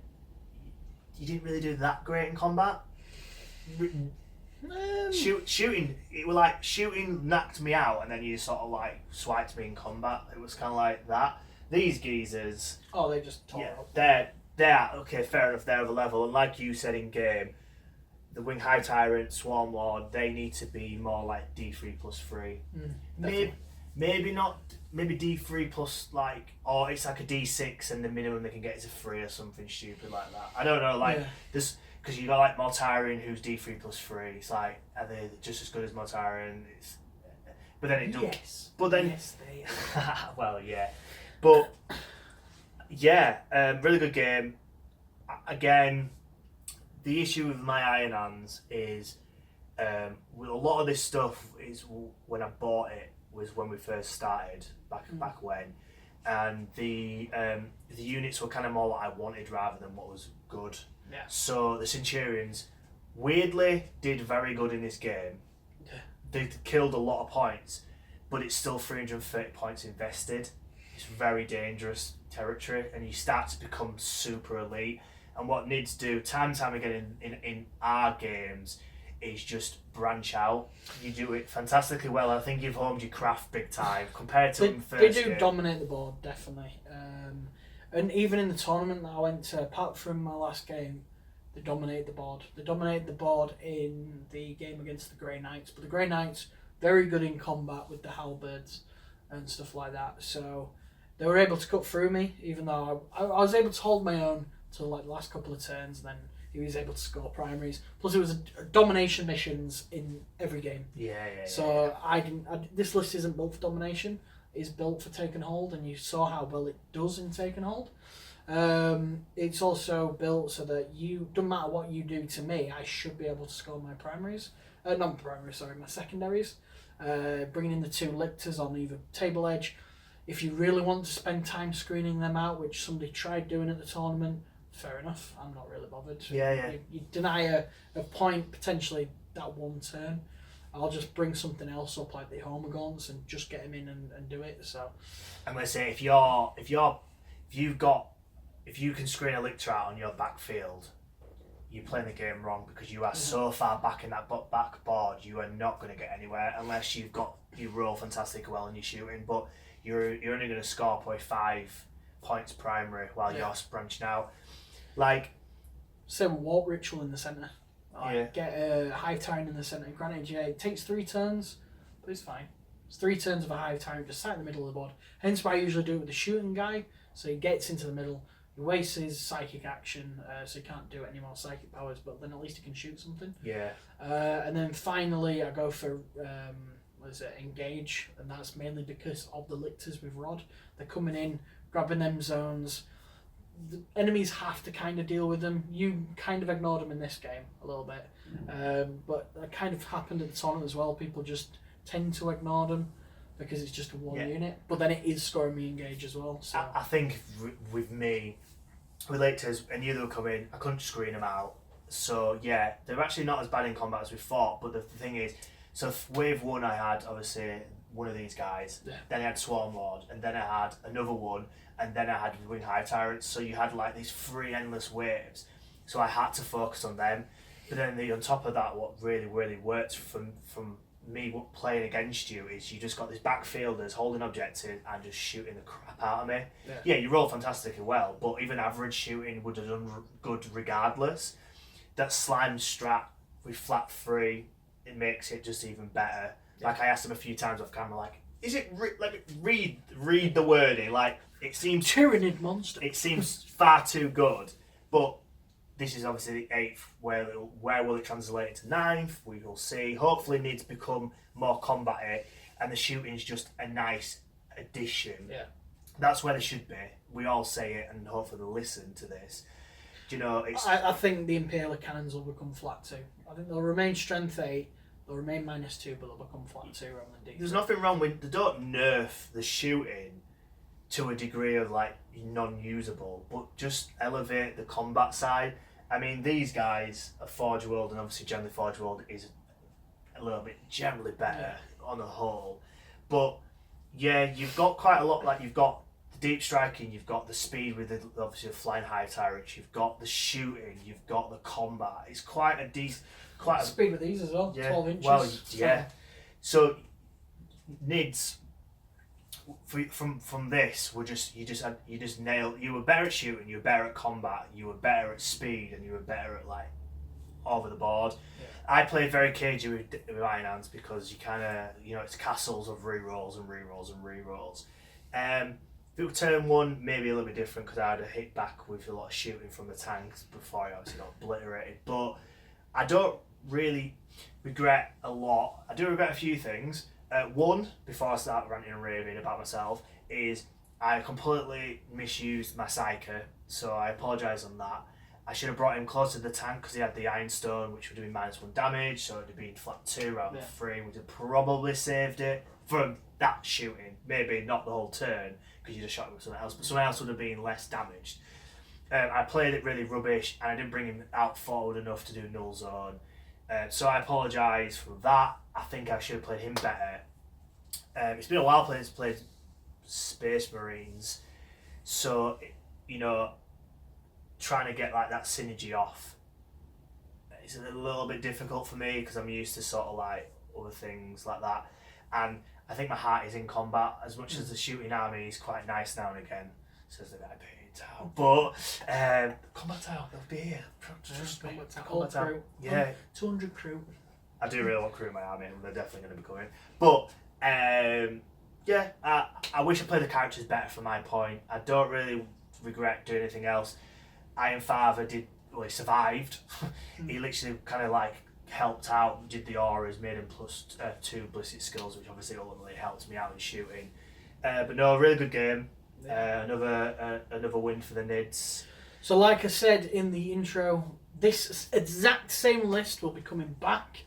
you didn't really do that great in combat. Shooting, it was like shooting knocked me out, and then you sort of like swiped me in combat. It was kind of like that. These geezers, they just tore up. They're okay, fair enough. They're of a level, and like you said in game, the Wing Hive Tyrant, Swarm Lord, they need to be more like D3+3. Maybe not. Maybe D3 plus or it's like a D6, and the minimum they can get is a 3 or something stupid like that. I don't know, this. Because you got like Mortarion who's D3+3. It's like, are they just as good as Mortarion? But then it does. Yes. But then, yes, they are. well, yeah. But yeah, really good game. Again, the issue with my Iron Hands is with a lot of this stuff is when I bought it was when we first started back when, and the units were kind of more what I wanted rather than what was good. Yeah. So the Centurions weirdly did very good in this game. Yeah. They killed a lot of points, but it's still 330 points invested. It's very dangerous territory, and you start to become super elite. And what Nids do time and time again in our games is just branch out. You do it fantastically well. I think you've honed your craft big time compared to them first. They do game. Dominate the board, definitely. And even in the tournament that I went to, apart from my last game, they dominated the board. They dominated the board in the game against the Grey Knights. But the Grey Knights, very good in combat with the halberds and stuff like that. So they were able to cut through me, even though I was able to hold my own till like the last couple of turns. Then he was able to score primaries. Plus, it was domination missions in every game. So this list isn't built for domination. It's built for take and hold, and you saw how well it does in take and hold. It's also built so that doesn't matter what you do to me, I should be able to score my primaries. My secondaries. Bringing in the 2 lictors on either table edge. If you really want to spend time screening them out, which somebody tried doing at the tournament, fair enough. I'm not really bothered. You deny a point potentially that one turn. I'll just bring something else up like the Homagons and just get him in and do it. So I'm gonna say if you can screen a lictor out on your backfield, you're playing the game wrong, because you are so far back in that back board, you are not going to get anywhere unless you roll fantastic well and you're shooting. But you're only going to score probably 5 points primary while you're branching out. Say Warp Ritual in the centre. Get a Hive Tyrant in the centre. Granted, it takes 3 turns, but it's fine. It's 3 turns of a Hive Tyrant just sat in the middle of the board. Hence why I usually do it with the shooting guy. So he gets into the middle. He wastes his psychic action, so he can't do any more psychic powers, but then at least he can shoot something. Yeah. And then finally I go for engage, and that's mainly because of the lictors with Rod. They're coming in, grabbing them zones. The enemies have to kind of deal with them. You kind of ignored them in this game a little bit, but that kind of happened at the tournament as well. People just tend to ignore them because it's just a one unit, but then it is scoring me engage as well. So I think with me, with lictors, I knew they would come in. I couldn't screen them out. So yeah, they're actually not as bad in combat as we thought. But the thing is, so wave 1 I had obviously one of these guys. Yeah. Then I had Swarm Lord, and then I had another one, and then I had Wing Hive Tyrants. So you had like these 3 endless waves. So I had to focus on them. But then on top of that, what really worked from me playing against you is you just got these backfielders holding objectives and just shooting the crap out of me. Yeah, you roll fantastically well, but even average shooting would have done good regardless. That slime strat with flat 3, it makes it just even better. Yeah. Like I asked him a few times off camera, like, is it read the wording? Like, it seems Tyranid monster. It seems far too good, but this is obviously the 8th. Where will it translate to 9th? We will see. Hopefully, it needs to become more combat, and the shooting's just a nice edition. Yeah. That's where they should be. We all say it, and hopefully they'll listen to this. Do you know, I think the Imperial cannons will become flat 2. I think they'll remain strength 8, they'll remain -2, but they'll become flat 2 rather than D3. There's nothing wrong with... They don't nerf the shooting to a degree of, like, non-usable, but just elevate the combat side. I mean, these guys are Forge World, and obviously generally Forge World is a little bit generally better on the whole. But, yeah, you've got quite a lot, like, you've got the deep striking, you've got the speed with the, obviously the flying Hive Tyrants, you've got the shooting, you've got the combat. It's quite a decent... Speed with these as well, yeah, 12 inches. Well, yeah. So, Nids... From this, you just nailed. You were better at shooting, you were better at combat, you were better at speed, and you were better at like over the board. Yeah. I played very cagey with Iron Hands because you kind of it's castles of rerolls and rerolls and rerolls. If it were turn 1, maybe a little bit different because I had a hit back with a lot of shooting from the tanks before I obviously got obliterated. But I don't really regret a lot. I do regret a few things. One, before I start ranting and raving about myself, is I completely misused my Psyker, so I apologise on that. I should have brought him closer to the tank because he had the Ironstone, which would have been -1 damage, so it would have been flat 2 rather than 3, which would have probably saved it from that shooting. Maybe not the whole turn, because you'd have shot him with someone else, but someone else would have been less damaged. I played it really rubbish, and I didn't bring him out forward enough to do Null Zone. So I apologise for that. I think I should have played him better. It's been a while since I played Space Marines, so trying to get like that synergy off, it's a little bit difficult for me because I'm used to sort of like other things like that, and I think my heart is in combat as much as the shooting army is quite nice now and again. Says the guy paying town, but combat town, they'll be here. Combat town. Crew. Yeah, 200 crew. I do really want crew in my army, and they're definitely going to be coming. But yeah, I wish I played the characters better. For my point, I don't really regret doing anything else. Iron Father he survived. He literally kind of like helped out, did the auras, made him +2 ballistic skills, which obviously ultimately helped me out in shooting. But no, really good game. Another win for the Nids. So like I said in the intro, this exact same list will be coming back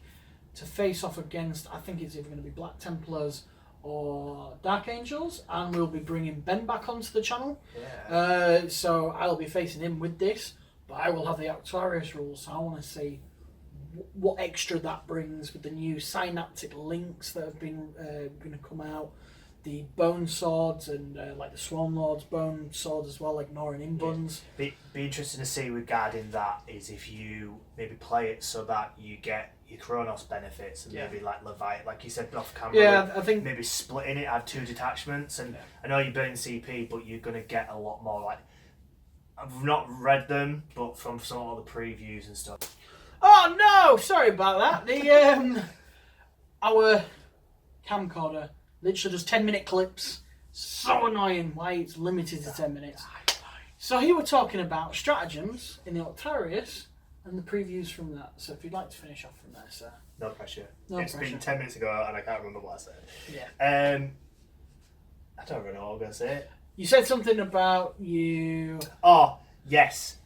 to face off against, I think it's either going to be Black Templars or Dark Angels, and we'll be bringing Ben back onto the channel. Yeah. So I'll be facing him with this, but I will have the Arcturus rules, so I want to see what extra that brings with the new synaptic links that have been going to come out. The bone swords and like the Swarm Lord's bone sword as well, ignoring inbuns. Yeah. Be interesting to see regarding that is if you maybe play it so that you get your Kronos benefits and maybe like Leviathan, like you said off camera. Yeah, I think maybe splitting it, have 2 detachments, and I know you burn CP, but you're gonna get a lot more. Like I've not read them, but from some of the previews and stuff. Oh no! Sorry about that. The our camcorder literally just 10-minute clips. So annoying why it's limited to 10 minutes. So here we're talking about stratagems in the Arcturus and the previews from that. So if you'd like to finish off from there, sir. No pressure. It's been 10 minutes ago and I can't remember what I said. Yeah. I don't really know what I'm going to say. You said something about you... Oh, yes.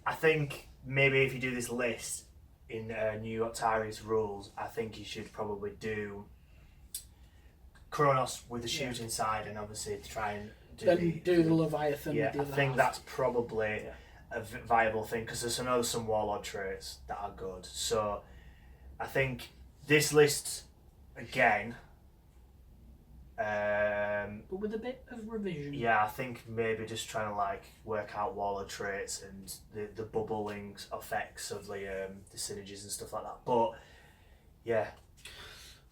I think maybe if you do this list in new Tyranids rules, I think you should probably do Kronos with the shooting side, and obviously try and do the Leviathan. Yeah, with the I think half. that's probably a viable thing because there's some Warlord traits that are good. So I think this list again. But with a bit of revision. Yeah, I think maybe just trying to like work out Warlord traits and the bubbling effects of the synergies and stuff like that. But yeah.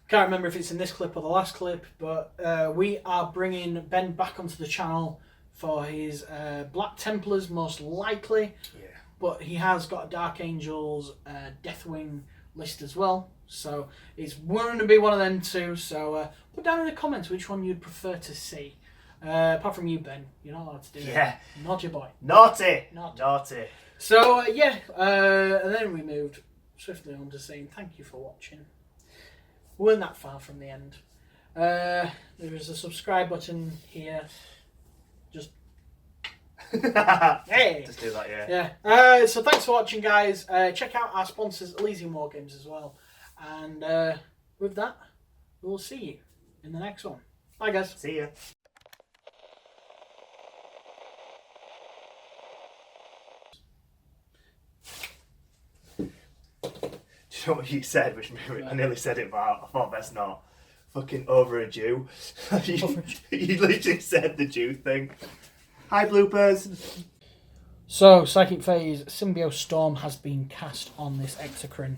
Can't remember if it's in this clip or the last clip, but we are bringing Ben back onto the channel for his Black Templars, most likely. Yeah. But he has got a Dark Angels Deathwing list as well, so it's going to be one of them two. So put down in the comments which one you'd prefer to see. Apart from you, Ben, you're not allowed to do it. Naughty boy. Naughty. So and then we moved swiftly on to saying thank you for watching. We weren't that far from the end. There is a subscribe button here. Just hey, just do that, yeah. So thanks for watching, guys. Check out our sponsors, Elysian War Games, as well. And with that, we'll see you in the next one. Bye, guys. See ya. Do you know what you said, which I nearly said it, but I thought best not. Fucking over a Jew. You literally said the Jew thing. Hi, bloopers. So, Psychic Phase Symbiote Storm has been cast on this Exocrine.